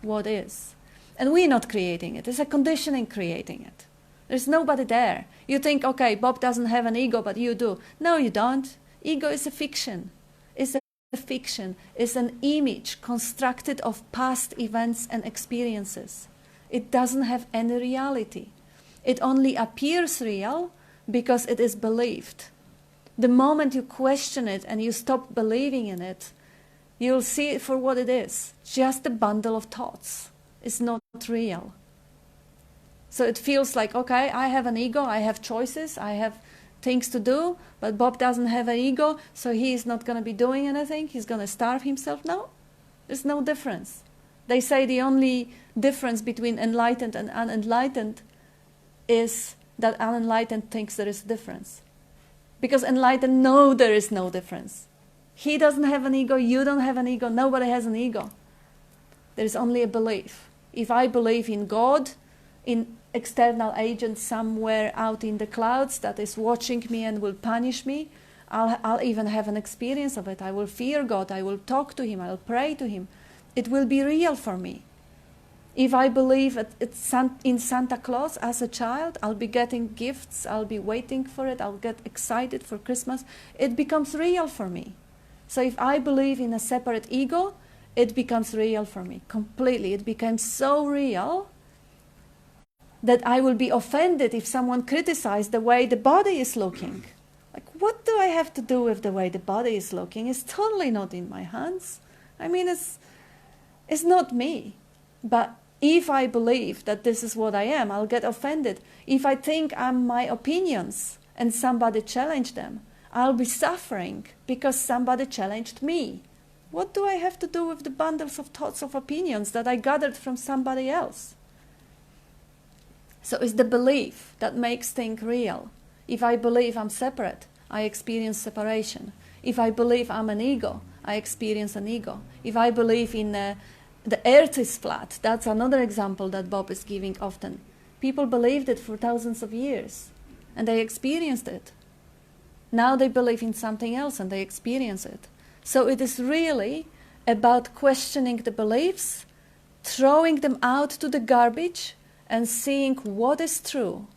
what is. And we're not creating it. It's a conditioning creating it. There's nobody there. You think, okay, Bob doesn't have an ego, but you do. No, you don't. Ego is a fiction. It's a fiction. It's an image constructed of past events and experiences. It doesn't have any reality. It only appears real because it is believed. The moment you question it and you stop believing in it, you'll see it for what it is. Just a bundle of thoughts. It's not real. So it feels like, okay, I have an ego, I have choices, I have things to do, but Bob doesn't have an ego, so he's not going to be doing anything, he's going to starve himself. No, there's no difference. They say the only difference between enlightened and unenlightened is that unenlightened thinks there is a difference. Because enlightened know there is no difference. He doesn't have an ego, you don't have an ego, nobody has an ego. There is only a belief. If I believe in God, in external agent somewhere out in the clouds that is watching me and will punish me, I'll even have an experience of it. I will fear God, I will talk to Him, I'll pray to Him. It will be real for me. If I believe in Santa Claus as a child, I'll be getting gifts, I'll be waiting for it, I'll get excited for Christmas. It becomes real for me. So if I believe in a separate ego, it becomes real for me, completely. It becomes so real that I will be offended if someone criticizes the way the body is looking. Like, what do I have to do with the way the body is looking? It's totally not in my hands. I mean, it's not me. But if I believe that this is what I am, I'll get offended. If I think I'm my opinions and somebody challenged them, I'll be suffering because somebody challenged me. What do I have to do with the bundles of thoughts of opinions that I gathered from somebody else? So it's the belief that makes things real. If I believe I'm separate, I experience separation. If I believe I'm an ego, I experience an ego. If I believe in the earth is flat, that's another example that Bob is giving often. People believed it for thousands of years, and they experienced it. Now they believe in something else, and they experience it. So it is really about questioning the beliefs, throwing them out to the garbage, and seeing what is true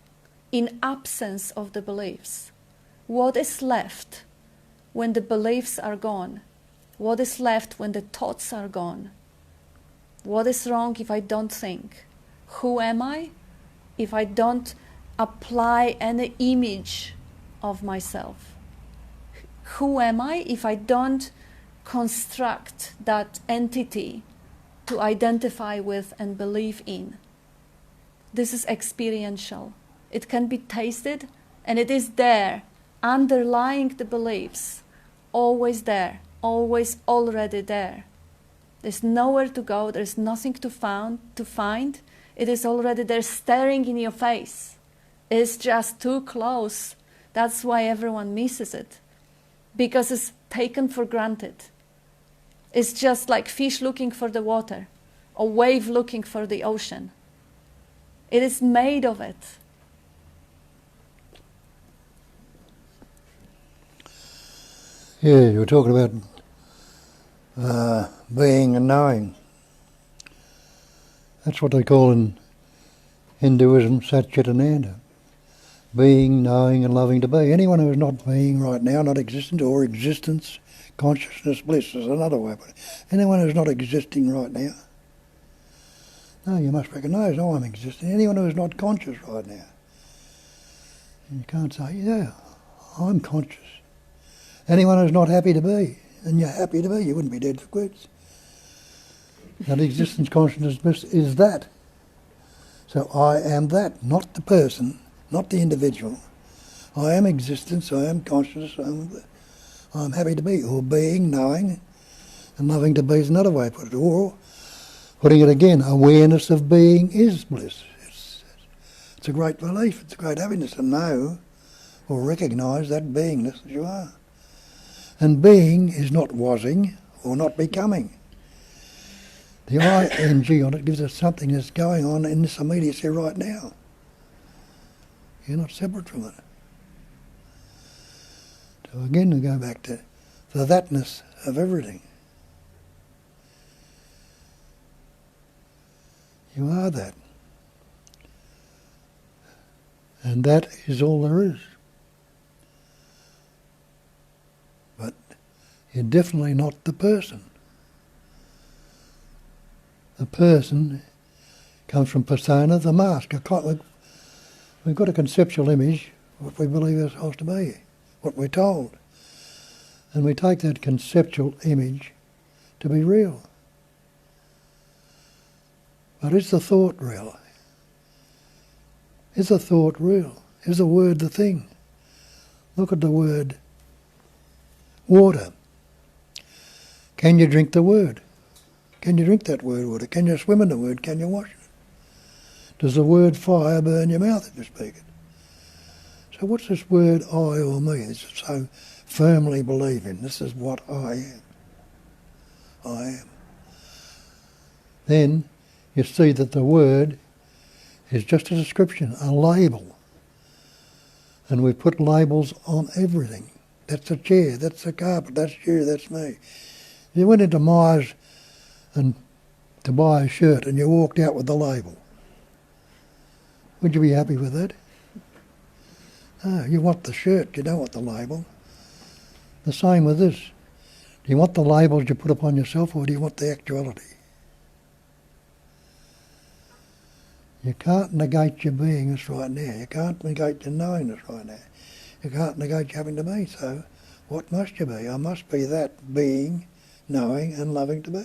in absence of the beliefs. What is left when the beliefs are gone? What is left when the thoughts are gone? What is wrong if I don't think? Who am I if I don't apply any image of myself? Who am I if I don't construct that entity to identify with and believe in? This is experiential. It can be tasted, and it is there, underlying the beliefs, always there, always already there. There's nowhere to go, there's nothing to find. It is already there, staring in your face. It's just too close. That's why everyone misses it, because it's taken for granted. It's just like fish looking for the water, or wave looking for the ocean. It is made of it. Yeah, you were talking about being and knowing. That's what they call in Hinduism Satchitananda. Being, knowing and loving to be. Anyone who is not being right now, not existent, or existence, consciousness, bliss is another way. But anyone who is not existing right now, no, you must recognise, I'm existing. Anyone who is not conscious right now, you can't say, yeah, I'm conscious. Anyone who's not happy to be, and you're happy to be, you wouldn't be dead for quits. That existence, consciousness, bliss is that. So I am that, not the person, not the individual. I am existence, I am consciousness, I'm happy to be, or being, knowing, and loving to be is another way to put it. Or, putting it again, awareness of being is bliss. It's a great belief, it's a great happiness to know or recognise that beingness that you are. And being is not wasing or not becoming. The ing on it gives us something that's going on in this immediacy right now. You're not separate from it. So again we go back to the thatness of everything. You are that. And that is all there is. But you're definitely not the person. The person comes from persona, the mask. We've got a conceptual image, what we believe ourselves to be, what we're told. And we take that conceptual image to be real. But is the thought real? Is the thought real? Is the word the thing? Look at the word water. Can you drink the word? Can you drink that word water? Can you swim in the word? Can you wash it? Does the word fire burn your mouth if you speak it? So what's this word I or me? This is so firmly believe in. This is what I am. I am. Then you see that the word is just a description, a label. And we put labels on everything. That's a chair, that's a carpet, that's you, that's me. If you went into Myers and to buy a shirt and you walked out with the label, would you be happy with that? No, you want the shirt, you don't want the label. The same with this. Do you want the labels you put upon yourself, or do you want the actuality? You can't negate your beingness right now. You can't negate your knowingness right now. You can't negate your having to be. So what must you be? I must be that being, knowing and loving to be.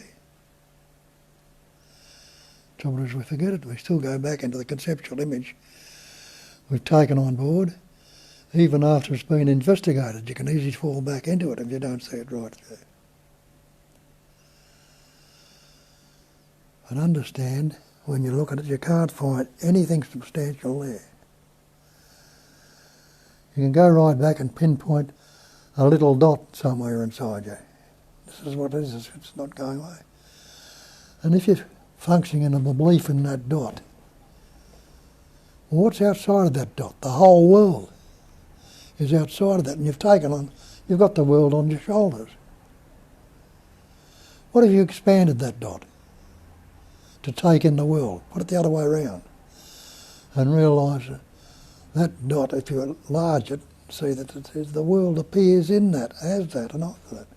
Trouble is we forget it. We still go back into the conceptual image we've taken on board. Even after it's been investigated, you can easily fall back into it if you don't see it right through. But understand, when you look at it, you can't find anything substantial there. You can go right back and pinpoint a little dot somewhere inside you. This is what it is, it's not going away. And if you're functioning in a belief in that dot, well, what's outside of that dot? The whole world is outside of that, and you've got the world on your shoulders. What if you expanded that dot to take in the world? Put it the other way around and realise that dot, if you enlarge it, see that it is the world appears in that, as that, and after that.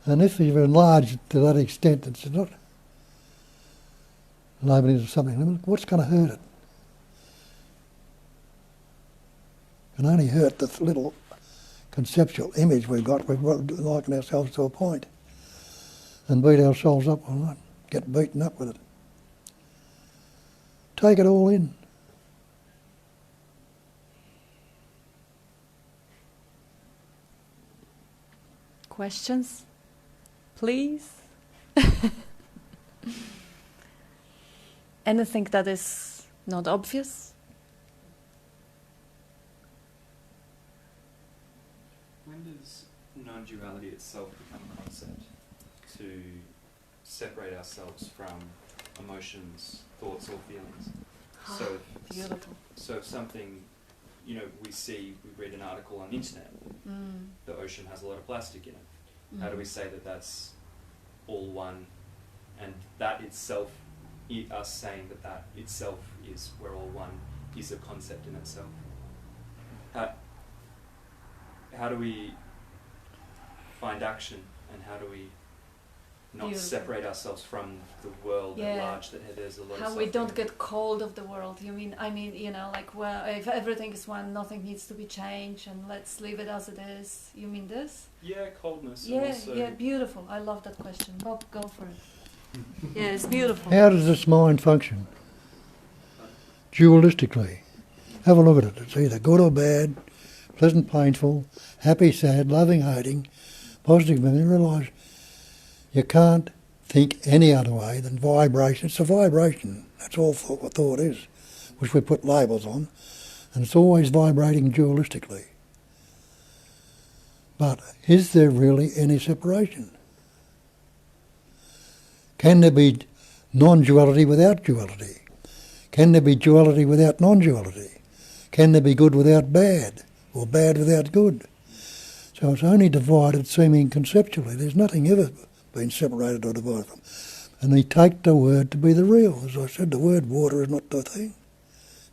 And if you've enlarged it to that extent, it's not labeling it as something, what's going to hurt it? It can only hurt the little conceptual image we've got. We've got to liken ourselves to a point and beat ourselves up on it, get beaten up with it. Take it all in. Questions, please? Anything that is not obvious? When does non-duality itself become a concept to separate ourselves from emotions, thoughts or feelings? Beautiful. So if something, we read an article on the internet, the ocean has a lot of plastic in it. How do we say that that's all one, and that itself, us saying that that itself is we're all one, is a concept in itself? How do we find action, and how do we not Beautiful. Separate ourselves from the world at large, that there's a lot how of we don't suffering. get cold of the world. Well, if everything is one, nothing needs to be changed, and let's leave it as it is. You mean this? Yeah, coldness. And Yeah, also yeah, beautiful. I love that question. Bob, go for it. Yeah, it's beautiful. How does this mind function? Dualistically. Have a look at it. It's either good or bad, pleasant, painful, happy, sad, loving, hating, positive, and you realise you can't think any other way than vibration. It's a vibration. That's all what thought is. which we put labels on, and it's always vibrating dualistically. But is there really any separation? Can there be non-duality without duality? Can there be duality without non-duality? Can there be good without bad, or bad without good? So it's only divided seeming conceptually. There's nothing ever been separated or divided from. And they take the word to be the real. As I said, the word water is not the thing.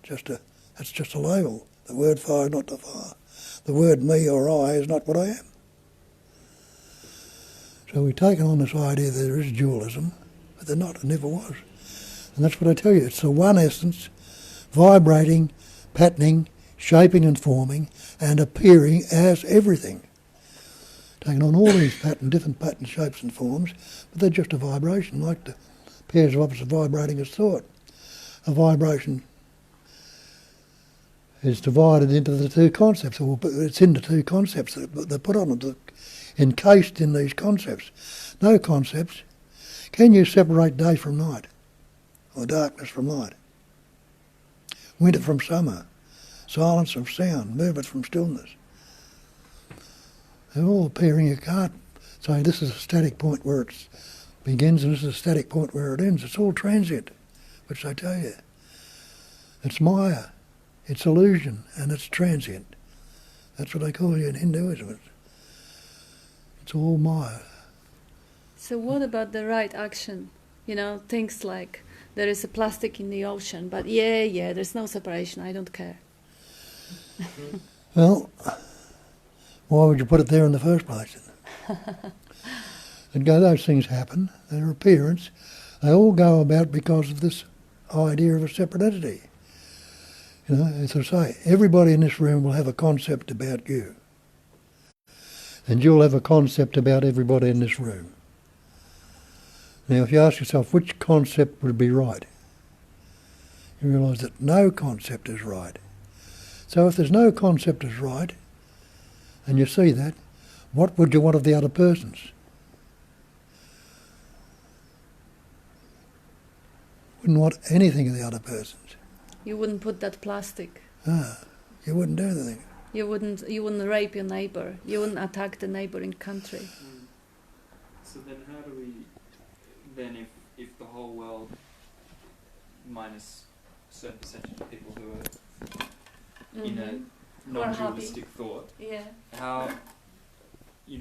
That's just a label. The word fire is not the fire. The word me or I is not what I am. So we've taken on this idea that there is dualism, but there not, it never was. And that's what I tell you, it's the one essence, vibrating, patterning, shaping and forming, and appearing as everything. Taking on all these different patterns, shapes and forms, but they're just a vibration, like the pairs of opposites vibrating as thought. A vibration is divided into the two concepts, or it's into two concepts that they're put on it, encased in these concepts. No concepts. Can you separate day from night, or darkness from light? Winter from summer, silence from sound, movement from stillness. They're all appearing. You can't say this is a static point where it begins and this is a static point where it ends. It's all transient, which I tell you. It's Maya, it's illusion, and it's transient. That's what they call you in Hinduism. It's all Maya. So what about the right action? You know, things like there is a plastic in the ocean, but yeah, there's no separation, I don't care. Well, why would you put it there in the first place? Those things happen, their appearance, they all go about because of this idea of a separate entity. You know, as I say, everybody in this room will have a concept about you. And you'll have a concept about everybody in this room. Now, if you ask yourself which concept would be right, you realise that no concept is right. So if there's no concept is right, and you see that, what would you want of the other persons? Wouldn't want anything of the other persons. You wouldn't put that plastic. You wouldn't do anything. You wouldn't rape your neighbour. You wouldn't attack the neighbouring country. So then how do we, then if the whole world, minus a certain percentage of people who are in a non-dualistic thought, how,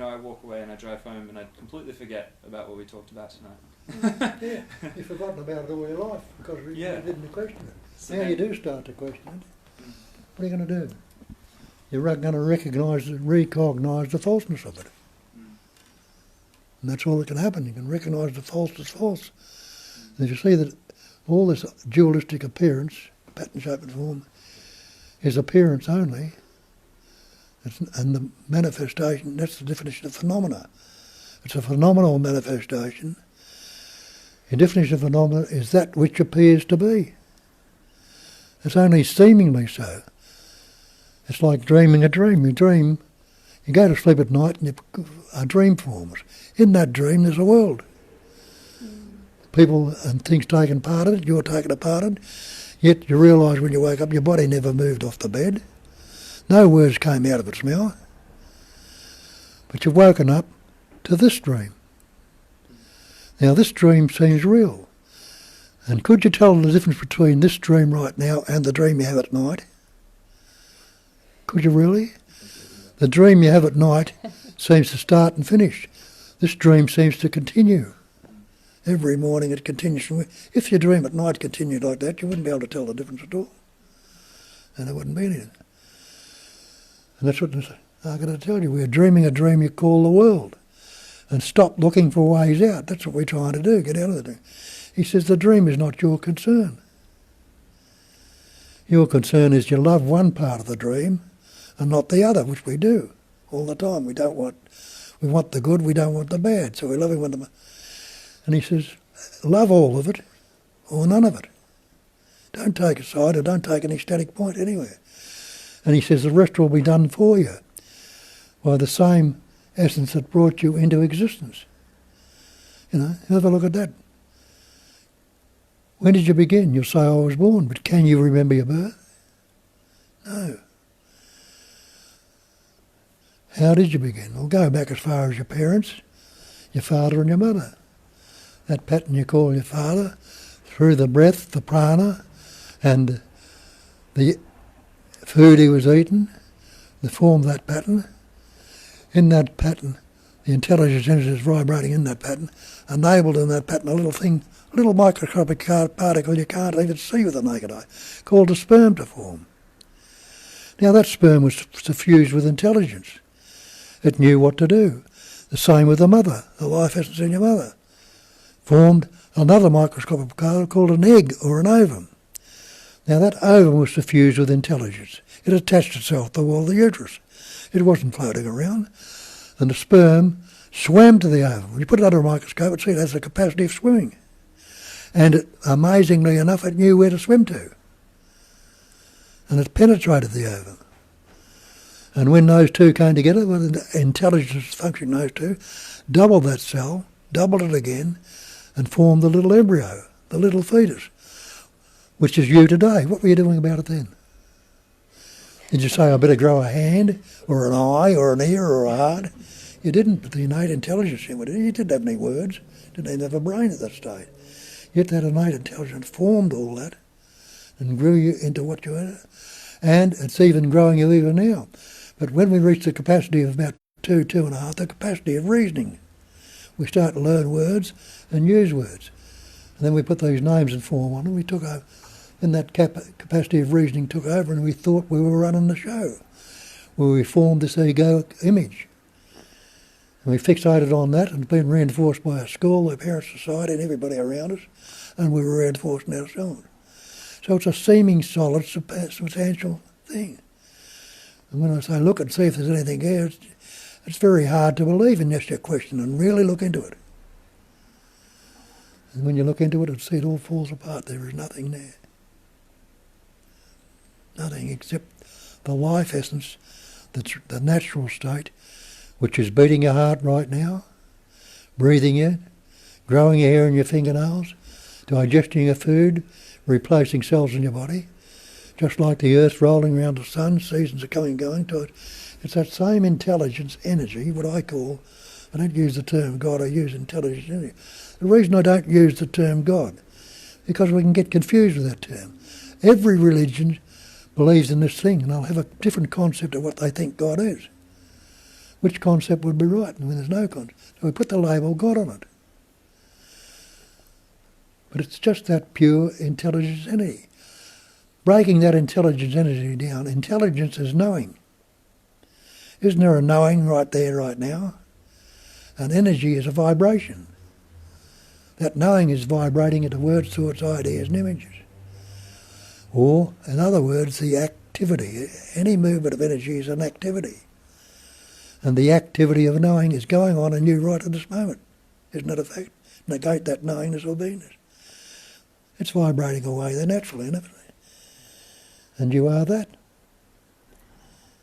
I walk away and I drive home and I completely forget about what we talked about tonight. Yeah, you've forgotten about it all your life because you didn't question it. So now you do start to question it. What are you going to do? You're going to recognise the falseness of it. And that's all that can happen. You can recognise the false as false. And you see that all this dualistic appearance, pattern, shape and form, is appearance only. And the manifestation, that's the definition of phenomena. It's a phenomenal manifestation. The definition of phenomena is that which appears to be. It's only seemingly so. It's like dreaming a dream. You go to sleep at night and a dream forms. In that dream there's a world. People and things taken part in it, you're taken a part in it, yet you realise when you wake up your body never moved off the bed. No words came out of its mouth. But you've woken up to this dream. Now this dream seems real. And could you tell the difference between this dream right now and the dream you have at night? Could you really? The dream you have at night seems to start and finish. This dream seems to continue. Every morning it continues. If your dream at night continued like that, you wouldn't be able to tell the difference at all. And there wouldn't be anything. And that's what I'm going to tell you. We're dreaming a dream you call the world. And stop looking for ways out. That's what we're trying to do, get out of the dream. He says the dream is not your concern. Your concern is you love one part of the dream and not the other, which we do all the time. We want the good, we don't want the bad. So we're loving one of them. And he says, love all of it or none of it. Don't take a side or don't take any static point anywhere. And he says the rest will be done for you by the same essence that brought you into existence. Have a look at that. When did you begin? You'll say, I was born, but can you remember your birth? No. How did you begin? Well, go back as far as your parents, your father and your mother. That pattern you call your father, through the breath, the prana, and the food he was eating, that formed that pattern. In that pattern, the intelligence energy is vibrating in that pattern, enabled in that pattern a little thing, a little microscopic particle you can't even see with the naked eye, called a sperm to form. Now that sperm was suffused with intelligence. It knew what to do. The same with the mother, the life essence in your mother. Formed another microscopic particle called an egg or an ovum. Now that ovum was suffused with intelligence. It attached itself to the wall of the uterus. It wasn't floating around. And the sperm swam to the ovum. When you put it under a microscope, it has the capacity of swimming. And it, amazingly enough, it knew where to swim to. And it penetrated the ovum. And when those two came together, with the intelligence function, those two, doubled that cell, doubled it again, and formed the little embryo, the little fetus, which is you today. What were you doing about it then? Did you say, I better grow a hand, or an eye, or an ear, or a heart? You didn't, but the innate intelligence in it, you didn't have any words, didn't even have a brain at that stage. Yet that innate intelligence formed all that, and grew you into what you are, and it's even growing you even now. But when we reach the capacity of about 2.5, the capacity of reasoning, we start to learn words and use words. And then we put these names and form on them. We took over, and that capacity of reasoning took over, and we thought we were running the show, where we formed this egoic image. And we fixated on that, and it's been reinforced by our school, our parents, society, and everybody around us, and we were reinforcing ourselves. So it's a seeming solid, substantial thing. And when I say look and see if there's anything here, it's very hard to believe unless you question and really look into it. And when you look into it and see it all falls apart, there is nothing there. Nothing except the life essence, the natural state, which is beating your heart right now, breathing in, growing your hair in your fingernails, digesting your food, replacing cells in your body, just like the earth rolling around the sun, seasons are coming and going to it. It's that same intelligence energy, what I call, I don't use the term God, I use intelligence energy. The reason I don't use the term God, because we can get confused with that term. Every religion believes in this thing, and they'll have a different concept of what they think God is. Which concept would be right, and when there's no concept. So we put the label God on it. But it's just that pure intelligence energy. Breaking that intelligence energy down, intelligence is knowing. Isn't there a knowing right there, right now? And energy is a vibration. That knowing is vibrating into words, thoughts, ideas and images. Or, in other words, the activity. Any movement of energy is an activity. And the activity of knowing is going on in you right at this moment. Isn't that a fact? Negate that knowingness or beingness. It's vibrating away there naturally, isn't it? And you are that.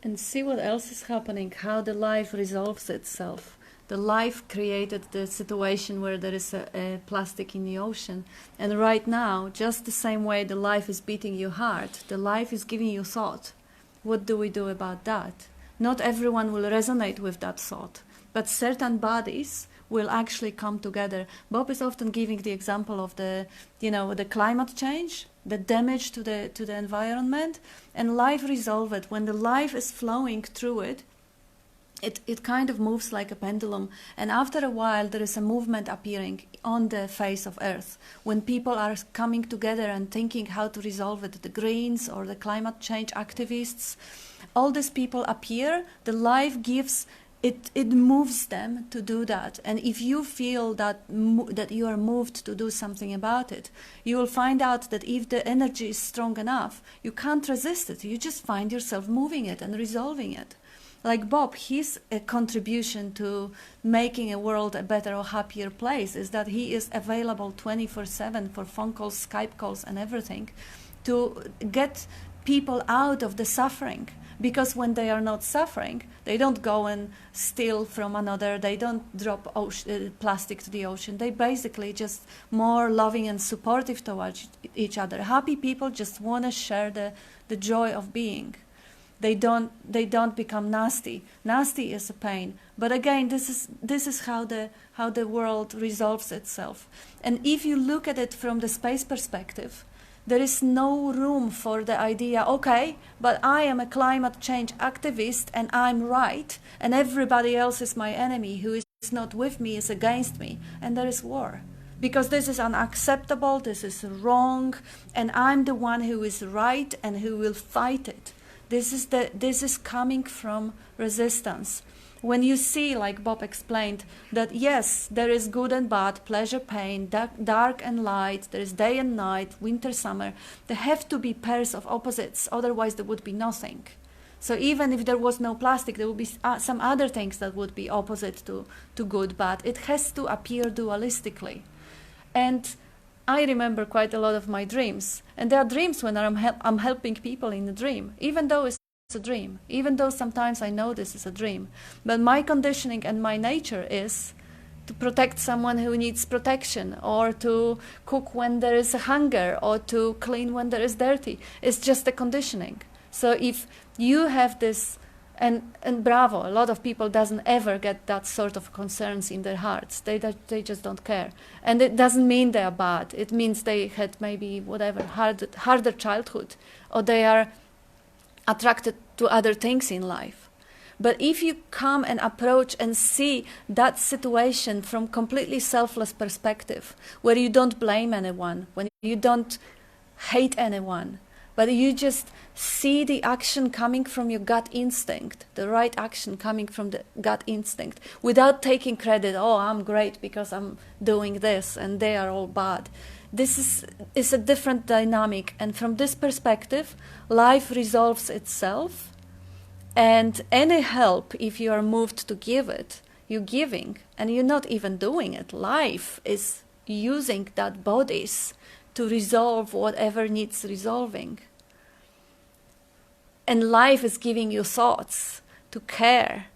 And see what else is happening, how the life resolves itself. The life created the situation where there is a plastic in the ocean. And right now, just the same way the life is beating your heart, the life is giving you thought. What do we do about that? Not everyone will resonate with that thought, but certain bodies will actually come together. Bob is often giving the example of the climate change, the damage to the environment, and life resolve it. When the life is flowing through it, it kind of moves like a pendulum, and after a while there is a movement appearing on the face of Earth. When people are coming together and thinking how to resolve it, the Greens or the climate change activists, all these people appear, the life gives it moves them to do that. And if you feel that you are moved to do something about it, you will find out that if the energy is strong enough, you can't resist it. You just find yourself moving it and resolving it. Like Bob, his contribution to making a world a better or happier place is that he is available 24/7 for phone calls, Skype calls and everything to get people out of the suffering. Because when they are not suffering, they don't go and steal from another, they don't drop plastic to the ocean. They basically just more loving and supportive towards each other. Happy people just want to share the joy of being. They don't become nasty. Nasty is a pain. But again, this is how the world resolves itself. And if you look at it from the space perspective, there is no room for the idea, okay, but I am a climate change activist and I'm right, and everybody else is my enemy, who is not with me is against me, and there is war. Because this is unacceptable, this is wrong, and I'm the one who is right and who will fight it. This is coming from resistance. When you see, like Bob explained, that yes, there is good and bad, pleasure, pain, dark and light, there is day and night, winter, summer, there have to be pairs of opposites, otherwise there would be nothing. So even if there was no plastic, there would be some other things that would be opposite to good, bad. It has to appear dualistically. And I remember quite a lot of my dreams. And there are dreams when I'm helping people in the dream, even though it's a dream, even though sometimes I know this is a dream. But my conditioning and my nature is to protect someone who needs protection, or to cook when there is a hunger, or to clean when there is dirty. It's just a conditioning. So if you have this, and bravo, a lot of people doesn't ever get that sort of concerns in their hearts. They just don't care. And it doesn't mean they are bad. It means they had maybe whatever, harder childhood, or they are attracted to other things in life. But if you come and approach and see that situation from completely selfless perspective, where you don't blame anyone, when you don't hate anyone, but you just see the action coming from your gut instinct, the right action coming from the gut instinct, without taking credit, oh, I'm great because I'm doing this and they are all bad. This is a different dynamic, and from this perspective, life resolves itself, and any help, if you are moved to give it, you're giving, and you're not even doing it. Life is using that bodies to resolve whatever needs resolving. And life is giving you thoughts to care.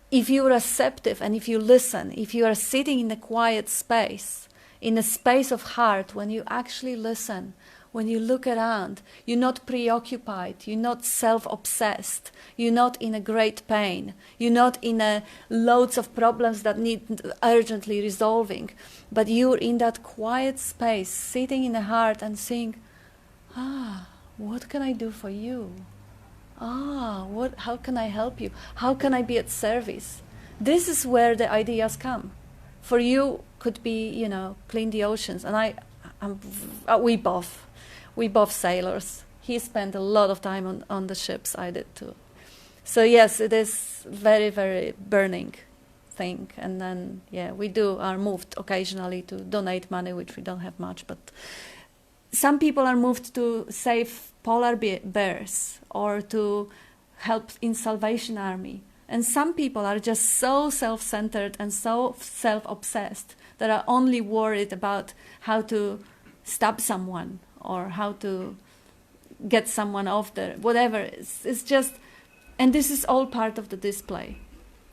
If you're receptive and if you listen, if you are sitting in a quiet space, in a space of heart, when you actually listen, when you look around, you're not preoccupied, you're not self-obsessed, you're not in a great pain, you're not in loads of problems that need urgently resolving, but you're in that quiet space, sitting in the heart and saying, what can I do for you? How can I help you? How can I be at service? This is where the ideas come. For you, could be, clean the oceans. And we both sailors. He spent a lot of time on the ships. I did too. So yes, it is very, very burning thing. And then, we are moved occasionally to donate money, which we don't have much. But some people are moved to save polar bears or to help in Salvation Army. And some people are just so self-centered and so self-obsessed that are only worried about how to stab someone or how to get someone off there, whatever. It's just, and this is all part of the display.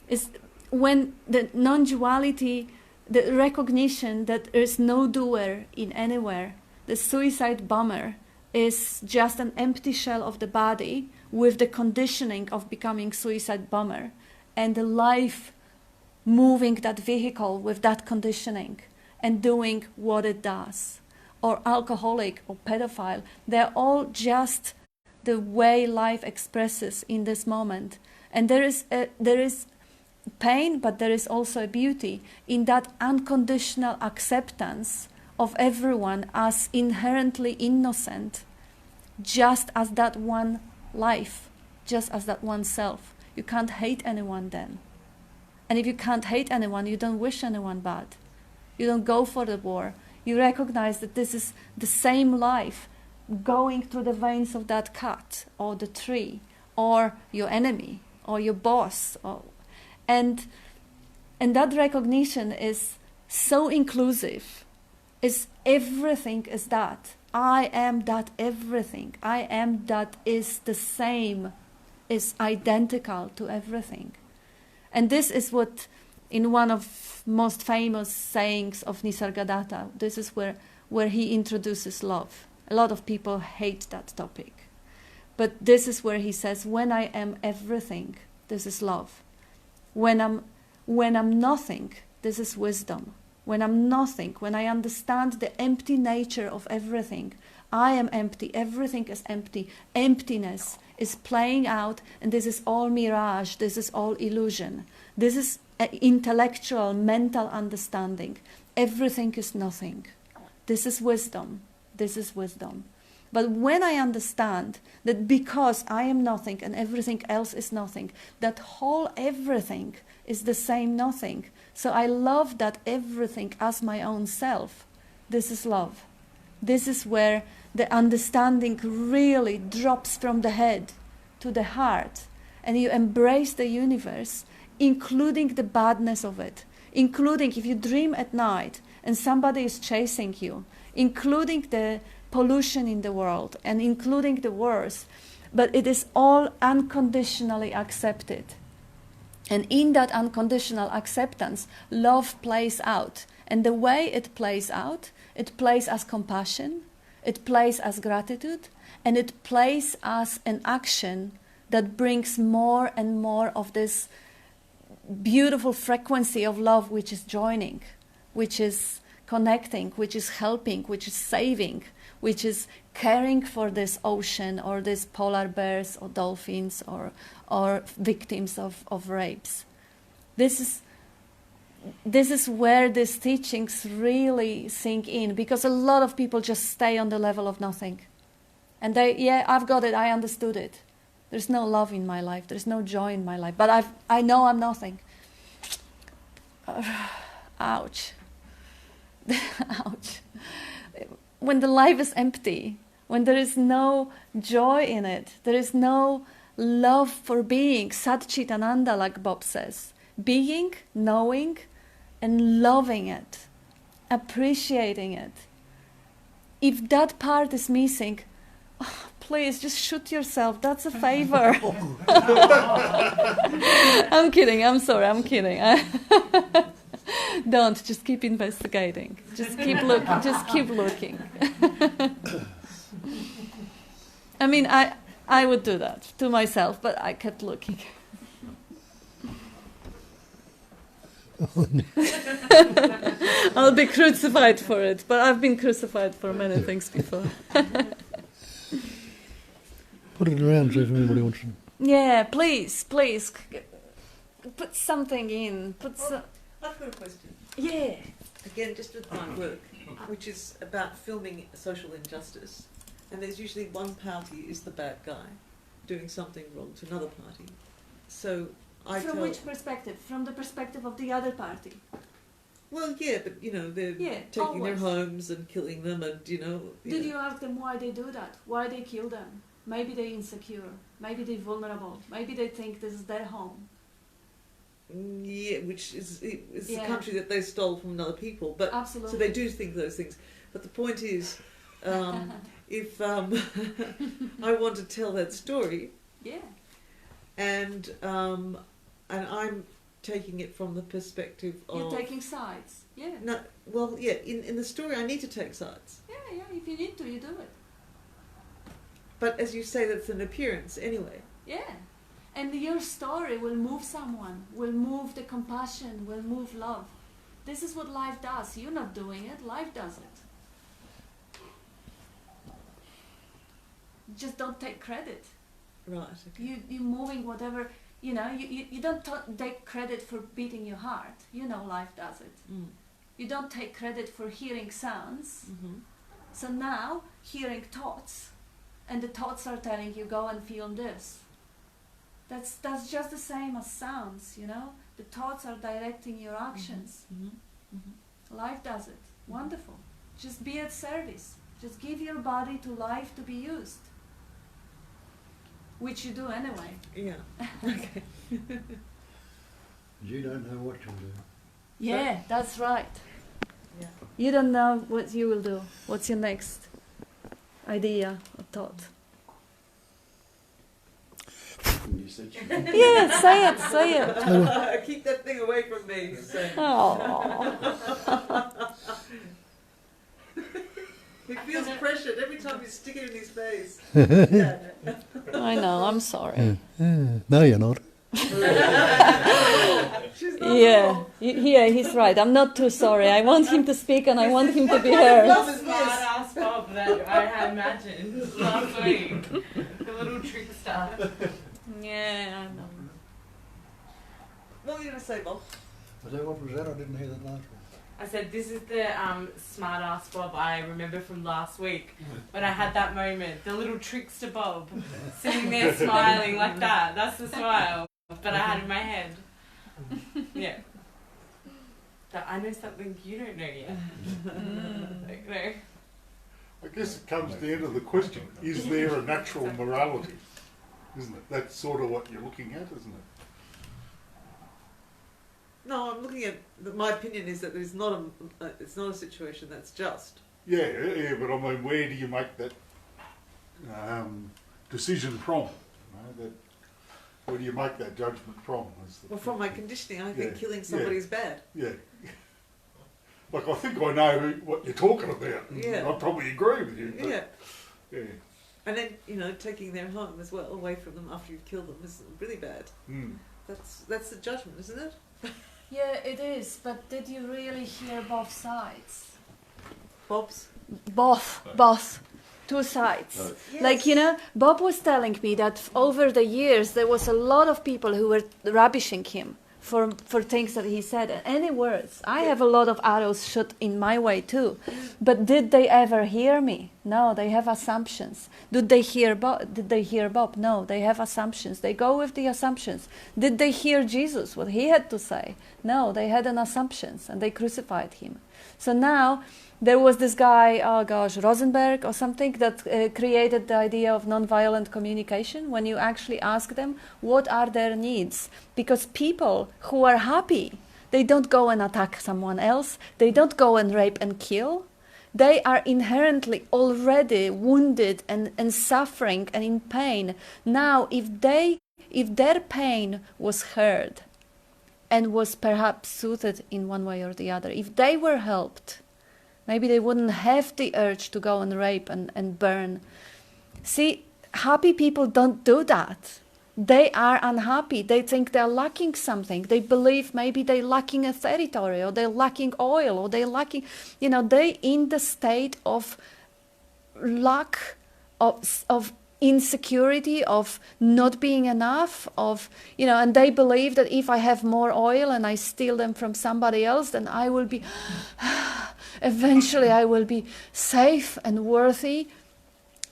It's when the non-duality, the recognition that there is no doer in anywhere, the suicide bomber is just an empty shell of the body with the conditioning of becoming suicide bomber, and the life moving that vehicle with that conditioning and doing what it does. Or alcoholic or pedophile, they're all just the way life expresses in this moment. And there is pain, but there is also a beauty in that unconditional acceptance of everyone as inherently innocent, just as that one life, just as that one self. You can't hate anyone then. And if you can't hate anyone, you don't wish anyone bad. You don't go for the war. You recognize that this is the same life going through the veins of that cat or the tree or your enemy or your boss. And that recognition is so inclusive is everything is that. I am that everything. I am that is the same, is identical to everything. And this is what, in one of most famous sayings of Nisargadatta, this is where he introduces love. A lot of people hate that topic. But this is where he says, when I am everything, this is love. When I'm nothing, this is wisdom. When I'm nothing, when I understand the empty nature of everything, I am empty, everything is empty. Emptiness is playing out, and this is all mirage, this is all illusion. This is intellectual, mental understanding. Everything is nothing. This is wisdom. This is wisdom. But when I understand that because I am nothing and everything else is nothing, that whole everything is the same nothing. So I love that everything as my own self. This is love. This is where the understanding really drops from the head to the heart. And you embrace the universe, including the badness of it. Including if you dream at night and somebody is chasing you. Including the pollution in the world and including the wars. But it is all unconditionally accepted. And in that unconditional acceptance, love plays out. And the way it plays out, it plays as compassion, it plays as gratitude, and it plays as an action that brings more and more of this beautiful frequency of love, which is joining, which is connecting, which is helping, which is saving, which is caring for this ocean or these polar bears or dolphins or victims of rapes. This is where these teachings really sink in, because a lot of people just stay on the level of nothing. And I've got it, I understood it. There's no love in my life, there's no joy in my life, but I know I'm nothing. Ouch. Ouch. When the life is empty, when there is no joy in it, there is no love for being, Satchitananda, like Bob says, being, knowing, and loving it, appreciating it. If that part is missing, please just shoot yourself, that's a favor. I'm kidding, I'm sorry, I'm kidding. Don't, just keep investigating. Just keep looking, just keep looking. I mean, I would do that to myself, but I kept looking. I'll be crucified for it, but I've been crucified for many things before. Put it around, see if anybody wants to. Yeah, please, put something in. I've got a question. Yeah. Again, just with my work, which is about filming social injustice. And there's usually one party is the bad guy doing something wrong to another party. So From which perspective? From the perspective of the other party? Well, yeah, but, they're taking their homes and killing them and, Did you ask them why they do that? Why they kill them? Maybe they're insecure. Maybe they're vulnerable. Maybe they think this is their home. Yeah, which is the country that they stole from other people. But absolutely. So they do think those things. But the point is, if I want to tell that story, and I'm taking it from the perspective of... You're taking sides, No, well, in the story I need to take sides. Yeah, if you need to, you do it. But as you say, that's an appearance anyway. Yeah. And your story will move someone, will move the compassion, will move love. This is what life does. You're not doing it, life does it. Just don't take credit. Right. Okay. You're moving whatever, you don't take credit for beating your heart. Life does it. Mm. You don't take credit for hearing sounds. Mm-hmm. So now, hearing thoughts, and the thoughts are telling you, go and feel this. That's just the same as sounds, The thoughts are directing your actions. Mm-hmm. Mm-hmm. Life does it. Wonderful. Just be at service. Just give your body to life to be used. Which you do anyway. Yeah. Okay. You don't know what you'll do. Yeah, that's right. Yeah. You don't know what you will do. What's your next idea or thought? You said you Yeah, say it, say it. Keep that thing away from me. So. Oh. He feels pressured every time you stick it in his face. Yeah. I know, I'm sorry. No, you're not. She's not Yeah, wrong. yeah, he's right. I'm not too sorry. I want him to speak and I want him to be heard. The smart ass Bob that I had imagined last week. The little trickster. Yeah, I know. What were you going to say, Bob? What was that? I didn't hear that last one. I said, this is the smart ass Bob I remember from last week when I had that moment. The little trickster Bob sitting there smiling like that. That's the smile that I had in my head. Yeah. That I know something you don't know yet. Like, no. I guess it comes down to the question, is there a natural morality? Isn't it? That's sort of what you're looking at, isn't it? No, I'm looking at. My opinion is that there's not it's not a situation that's just. Yeah, but I mean, where do you make that decision from? Where do you make that judgment from? Well, from my conditioning, I think Yeah, killing somebody is bad. Yeah. Like, I think I know what you're talking about. Yeah. I probably agree with you. But Yeah. Yeah. And then, taking their home as well, away from them after you've killed them is really bad. Mm. That's the judgment, isn't it? Yeah, it is. But did you really hear both sides? Bob's? Both. Two sides. Both. Like, Bob was telling me that over the years there was a lot of people who were rubbishing him for things that he said. Any words. I have a lot of arrows shot in my way too. But did they ever hear me? No, they have assumptions. Did they hear Bob? No, they have assumptions. They go with the assumptions. Did they hear Jesus, what he had to say? No, they had an assumptions and they crucified him. So now there was this guy, Rosenberg or something, that created the idea of non-violent communication, when you actually ask them what are their needs. Because people who are happy, they don't go and attack someone else, they don't go and rape and kill. They are inherently already wounded and suffering and in pain. Now, if their pain was heard and was perhaps soothed in one way or the other, if they were helped, maybe they wouldn't have the urge to go and rape and burn. See, happy people don't do that. They are unhappy. They think they're lacking something. They believe maybe they're lacking a territory, or they're lacking oil, or they're lacking, they in the state of lack, of insecurity, of not being enough, and they believe that if I have more oil and I steal them from somebody else, then I will be, eventually I will be safe and worthy.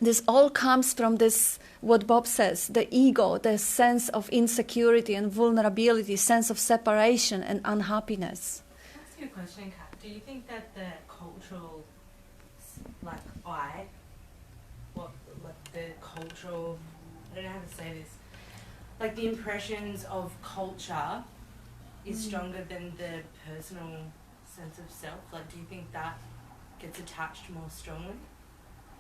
This all comes from this, what Bob says, the ego, the sense of insecurity and vulnerability, sense of separation and unhappiness. Can I ask you a question, Kat? Do you think that the cultural, I don't know how to say this, like the impressions of culture is stronger than the personal sense of self? Like, do you think that gets attached more strongly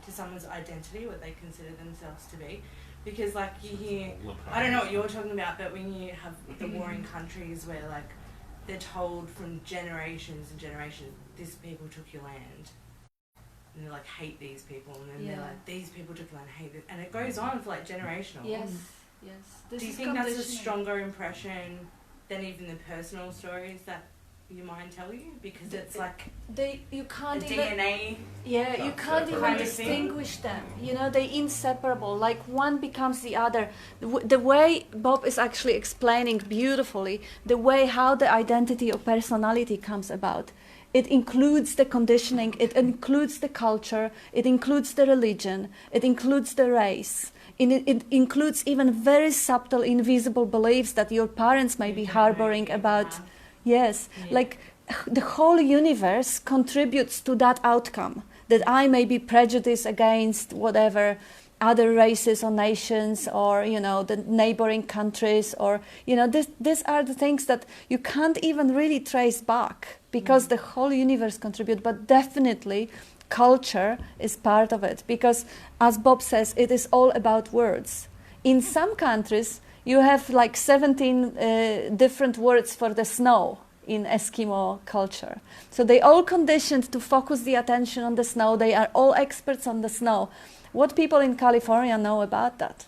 to someone's identity, what they consider themselves to be? Because, like, you hear, I don't know what you're talking about, but when you have the warring countries where, like, they're told from generations and generations, these people took your land, and they're like, hate these people, and then they're like, these people took your land, hate it, and it goes on for, like, generational. Yes. Do you think that's a stronger impression than even the personal stories that your mind tell you? Because it's like you can't the even, DNA. Yeah, you can't even kind of distinguish them. They're inseparable. Like one becomes the other. The way Bob is actually explaining beautifully, the way how the identity or personality comes about. It includes the conditioning, it includes the culture, it includes the religion, it includes the race. It includes even very subtle, invisible beliefs that your parents may be harboring about. Yes, like the whole universe contributes to that outcome, that I may be prejudiced against whatever other races or nations, or the neighboring countries, or these are the things that you can't even really trace back, because the whole universe contributes. But definitely culture is part of it, because as Bob says, it is all about words. In some countries you have like 17 different words for the snow in Eskimo culture. So they all conditioned to focus the attention on the snow. They are all experts on the snow. What people in California know about that?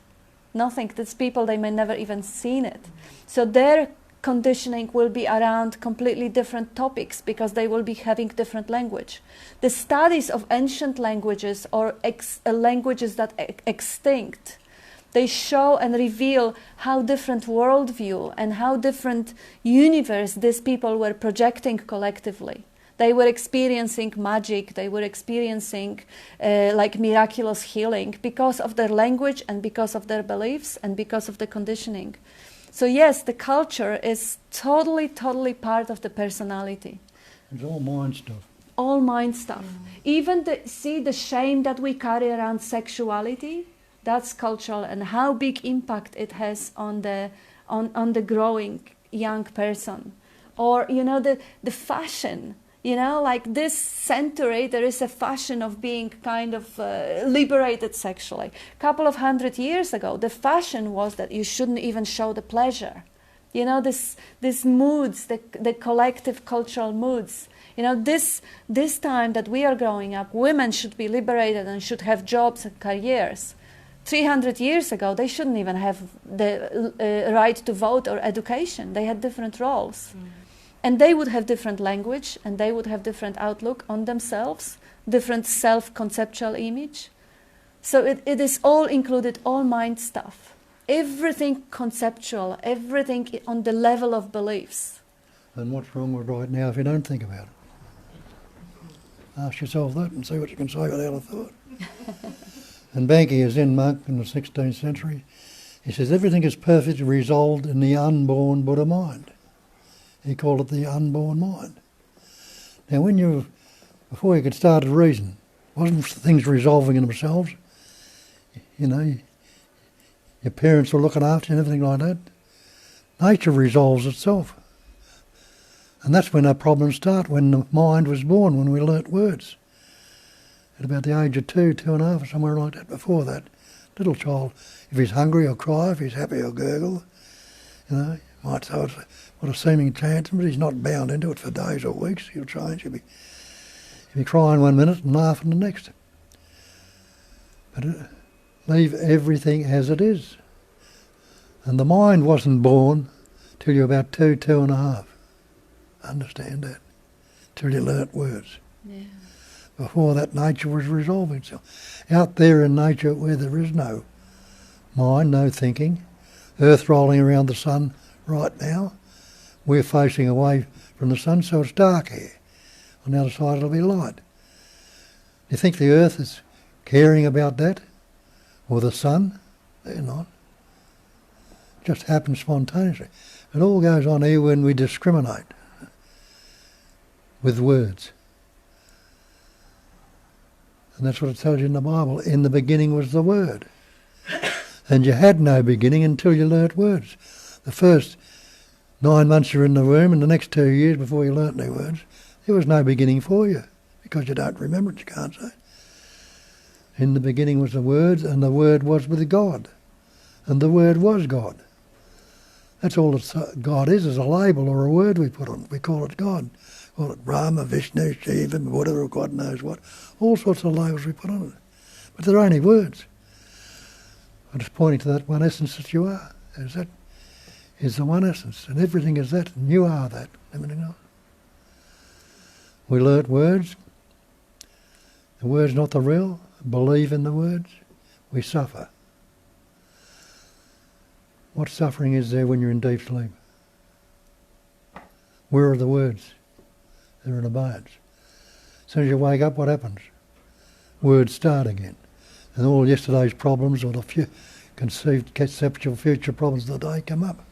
Nothing. These people, they may never even seen it. So their conditioning will be around completely different topics, because they will be having different language. The studies of ancient languages, or languages that extinct, they show and reveal how different worldview and how different universe these people were projecting collectively. They were experiencing magic, they were experiencing like miraculous healing, because of their language and because of their beliefs and because of the conditioning. So yes, the culture is totally part of the personality. It's all mind stuff. All mind stuff. Even the shame that we carry around sexuality, that's cultural, and how big impact it has on the growing young person. Or the fashion. Like this century, there is a fashion of being kind of liberated sexually. A couple of 100 years ago, the fashion was that you shouldn't even show the pleasure. These moods, the collective cultural moods. This time that we are growing up, women should be liberated and should have jobs and careers. 300 years ago, they shouldn't even have the right to vote or education. They had different roles. And they would have different language, and they would have different outlook on themselves, different self-conceptual image. So it is all included, all mind stuff. Everything conceptual, everything on the level of beliefs. And what's wrong with right now if you don't think about it? Ask yourself that and see what you can say without a thought. And Banki, a Zen monk in the 16th century, he says everything is perfectly resolved in the unborn Buddha mind. He called it the unborn mind. Now before you could start to reason, wasn't things resolving in themselves? Your parents were looking after you and everything like that. Nature resolves itself. And that's when our problems start, when the mind was born, when we learnt words. At about the age of 2, 2.5, or somewhere like that. Before that, little child, if he's hungry, he'll cry. If he's happy, he'll gurgle. Might say it's what a seeming chance, but he's not bound into it for days or weeks. He'll change. He'll be crying one minute and laughing the next. But leave everything as it is. And the mind wasn't born till you're about 2, 2.5. Understand that? Till you learnt words. Yeah. Before that, nature was resolving itself. Out there in nature where there is no mind, no thinking, Earth rolling around the sun right now, we're facing away from the sun, so it's dark here. On the other side it'll be light. You think the Earth is caring about that? Or the sun? They're not. It just happens spontaneously. It all goes on here when we discriminate with words. And that's what it tells you in the Bible. In the beginning was the Word. And you had no beginning until you learnt words. The first 9 months you're in the womb, and the next 2 years before you learnt new words, there was no beginning for you, because you don't remember it, you can't say. In the beginning was the Word, and the Word was with God. And the Word was God. That's all that God is a label or a word we put on it. We call it God. Call it Brahma, Vishnu, Shiva, Buddha, or God knows what. All sorts of labels we put on it. But they're only words. I'm just pointing to that one essence that you are. That is the one essence, and everything is that, and you are that, everything else. We learnt words. The word's not the real. Believe in the words. We suffer. What suffering is there when you're in deep sleep? Where are the words? They're in abeyance. As soon as you wake up, what happens? Words start again. And all yesterday's problems, or the conceived conceptual future problems of the day come up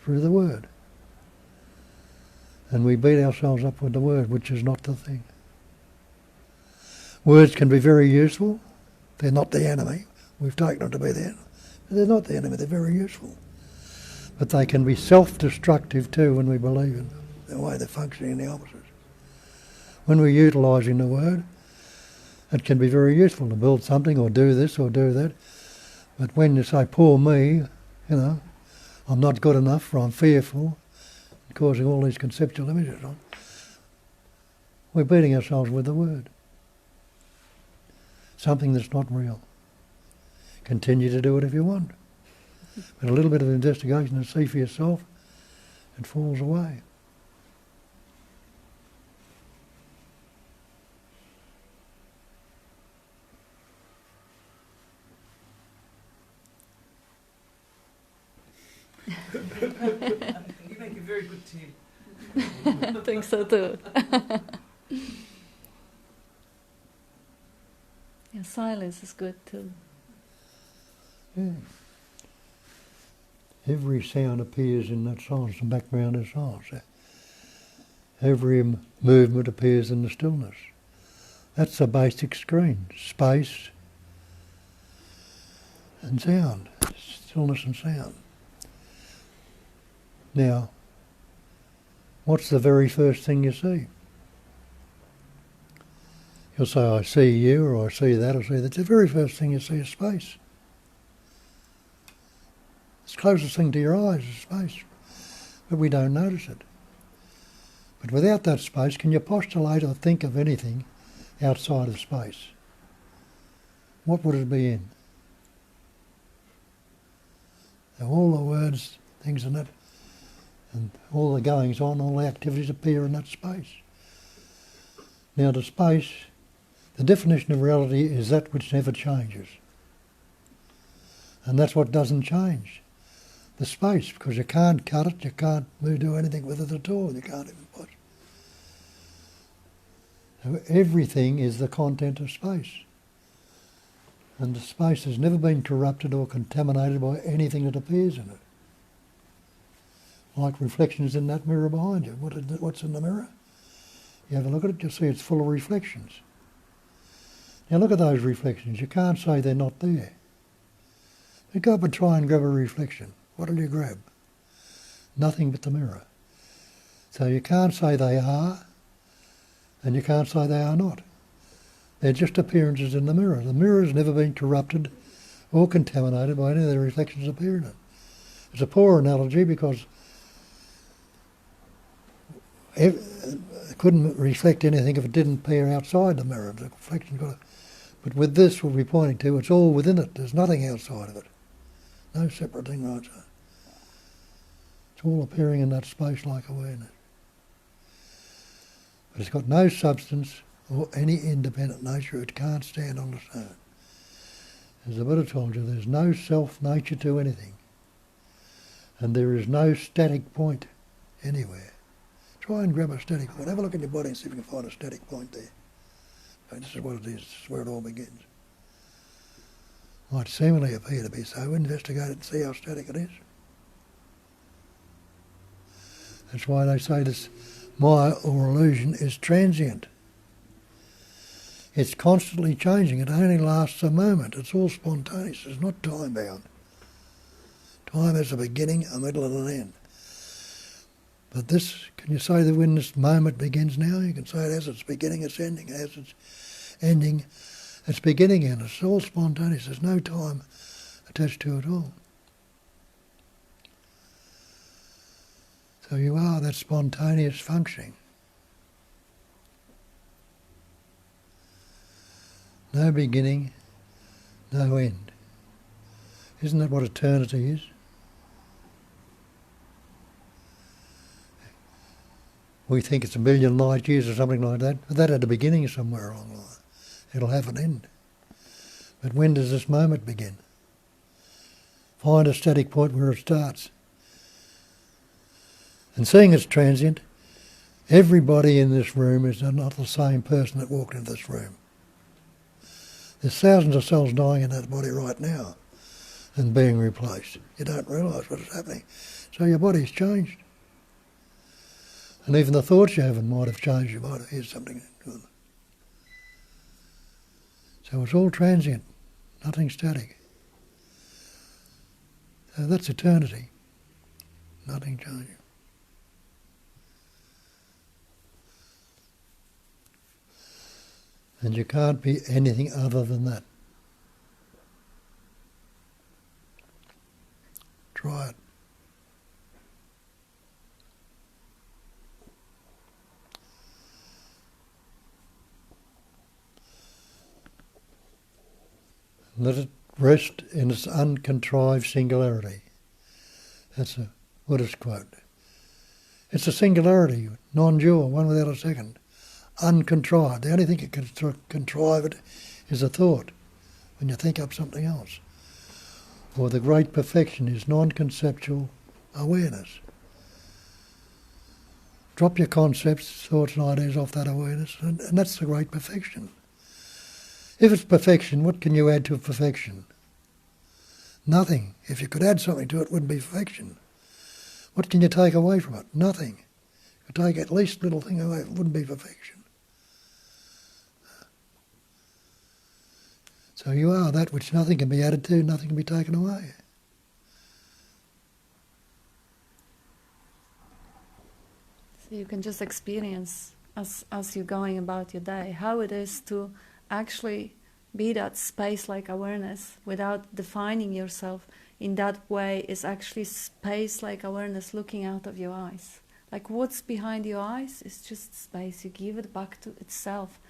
through the word. And we beat ourselves up with the word, which is not the thing. Words can be very useful. They're not the enemy. We've taken them to be the enemy. But they're not the enemy, they're very useful. But they can be self-destructive too when we believe in the way they're functioning in the opposites. When we're utilising the word, it can be very useful to build something or do this or do that. But when you say, poor me, I'm not good enough or I'm fearful, causing all these conceptual images on, we're beating ourselves with the word. Something that's not real. Continue to do it if you want. But a little bit of investigation and see for yourself, it falls away. You make a very good team. I think so too. Yeah, silence is good too. Yeah. Every sound appears in that silence, the background is silence. Every movement appears in the stillness. That's the basic screen, space and sound, stillness and sound. Now, what's the very first thing you see? You'll say, I see you, or I see that, or I see that. The very first thing you see is space. It's the closest thing to your eyes is space, but we don't notice it. But without that space, can you postulate or think of anything outside of space? What would it be in? Now, all the words, things in it, and all the goings on, all the activities appear in that space. Now the space, the definition of reality is that which never changes. And that's what doesn't change. The space, because you can't cut it, you can't do anything with it at all, you can't even push. So everything is the content of space. And the space has never been corrupted or contaminated by anything that appears in it. Like reflections in that mirror behind you. What's in the mirror? You have a look at it, you'll see it's full of reflections. Now look at those reflections. You can't say they're not there. You go up and try and grab a reflection. What will you grab? Nothing but the mirror. So you can't say they are, and you can't say they are not. They're just appearances in the mirror. The mirror has never been corrupted or contaminated by any of the reflections that appear in it. It's a poor analogy because it couldn't reflect anything if it didn't appear outside the mirror. The reflection but with this, we'll be pointing to, it's all within it. There's nothing outside of it. No separate thing right so. It's all appearing in that space like awareness. But it's got no substance or any independent nature. It can't stand on its own. As the Buddha told you, there's no self-nature to anything. And there is no static point anywhere. Try and grab a static point. Have a look at your body and see if you can find a static point there. So this is what it is. This is where it all begins. Might seemingly appear to be so. Investigate it and see how static it is. That's why they say this Maya or illusion is transient. It's constantly changing. It only lasts a moment. It's all spontaneous. It's not time-bound. Time has a beginning, a middle and an end. But this, can you say that when this moment begins now? You can say it has its beginning, its ending. It has its ending, its beginning, and it's all spontaneous. There's no time attached to it at all. So you are that spontaneous functioning. No beginning, no end. Isn't that what eternity is? We think it's 1,000,000 light years or something like that, but that had a beginning somewhere along the line. It'll have an end. But when does this moment begin? Find a static point where it starts. And seeing it's transient, everybody in this room is not the same person that walked into this room. There's thousands of cells dying in that body right now and being replaced. You don't realise what is happening. So your body's changed. And even the thoughts you have might have changed. You might have heard something So it's all transient, nothing static. So that's eternity. Nothing changing. And you can't be anything other than that. Try it. Let it rest in its uncontrived singularity. That's a Buddhist quote. It's a singularity, non-dual, one without a second. Uncontrived. The only thing that can contrive it is a thought, when you think up something else. Or the great perfection is non-conceptual awareness. Drop your concepts, thoughts and ideas off that awareness, and that's the great perfection. If it's perfection, what can you add to perfection? Nothing. If you could add something to it, it wouldn't be perfection. What can you take away from it? Nothing. If you take at least a little thing away, it wouldn't be perfection. So you are that which nothing can be added to, nothing can be taken away. So you can just experience, as you're going about your day, how it is to actually be that space-like awareness without defining yourself in that way. Is actually space-like awareness looking out of your eyes. Like what's behind your eyes is just space. You give it back to itself.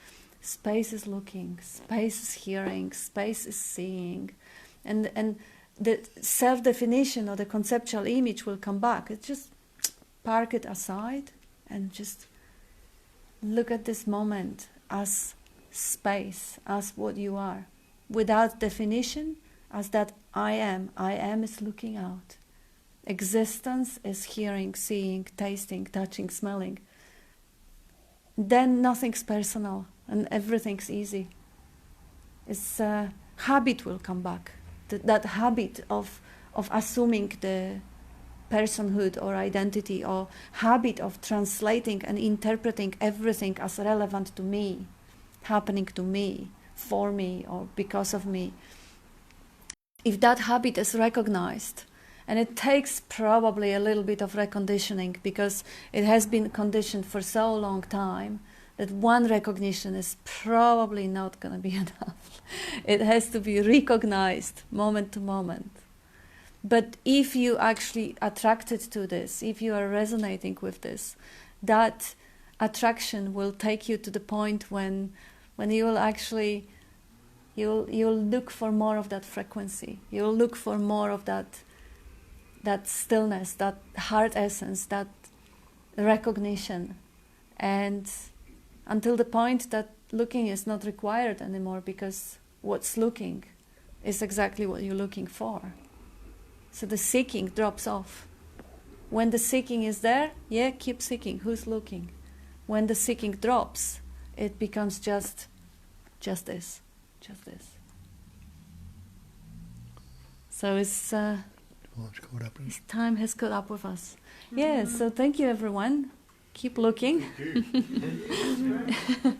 Space is looking, space is hearing, space is seeing. And the self-definition or the conceptual image will come back. It's just park it aside and just look at this moment as space, as what you are. Without definition, as that I am. I am is looking out. Existence is hearing, seeing, tasting, touching, smelling. Then nothing's personal and everything's easy. It's habit will come back. That habit of assuming the personhood or identity, or habit of translating and interpreting everything as relevant to me, happening to me, for me, or because of me. If that habit is recognized, and it takes probably a little bit of reconditioning because it has been conditioned for so long time, that one recognition is probably not going to be enough. It has to be recognized moment to moment. But if you actually attracted to this, if you are resonating with this, that attraction will take you to the point when you will actually, you'll look for more of that frequency. You'll look for more of that stillness, that heart essence, that recognition. And until the point that looking is not required anymore, because what's looking is exactly what you're looking for. So the seeking drops off. When the seeking is there, yeah, keep seeking. Who's looking? When the seeking drops, it becomes just this. So it's time has caught up with us. Yeah, so thank you everyone. Keep looking. Thank you.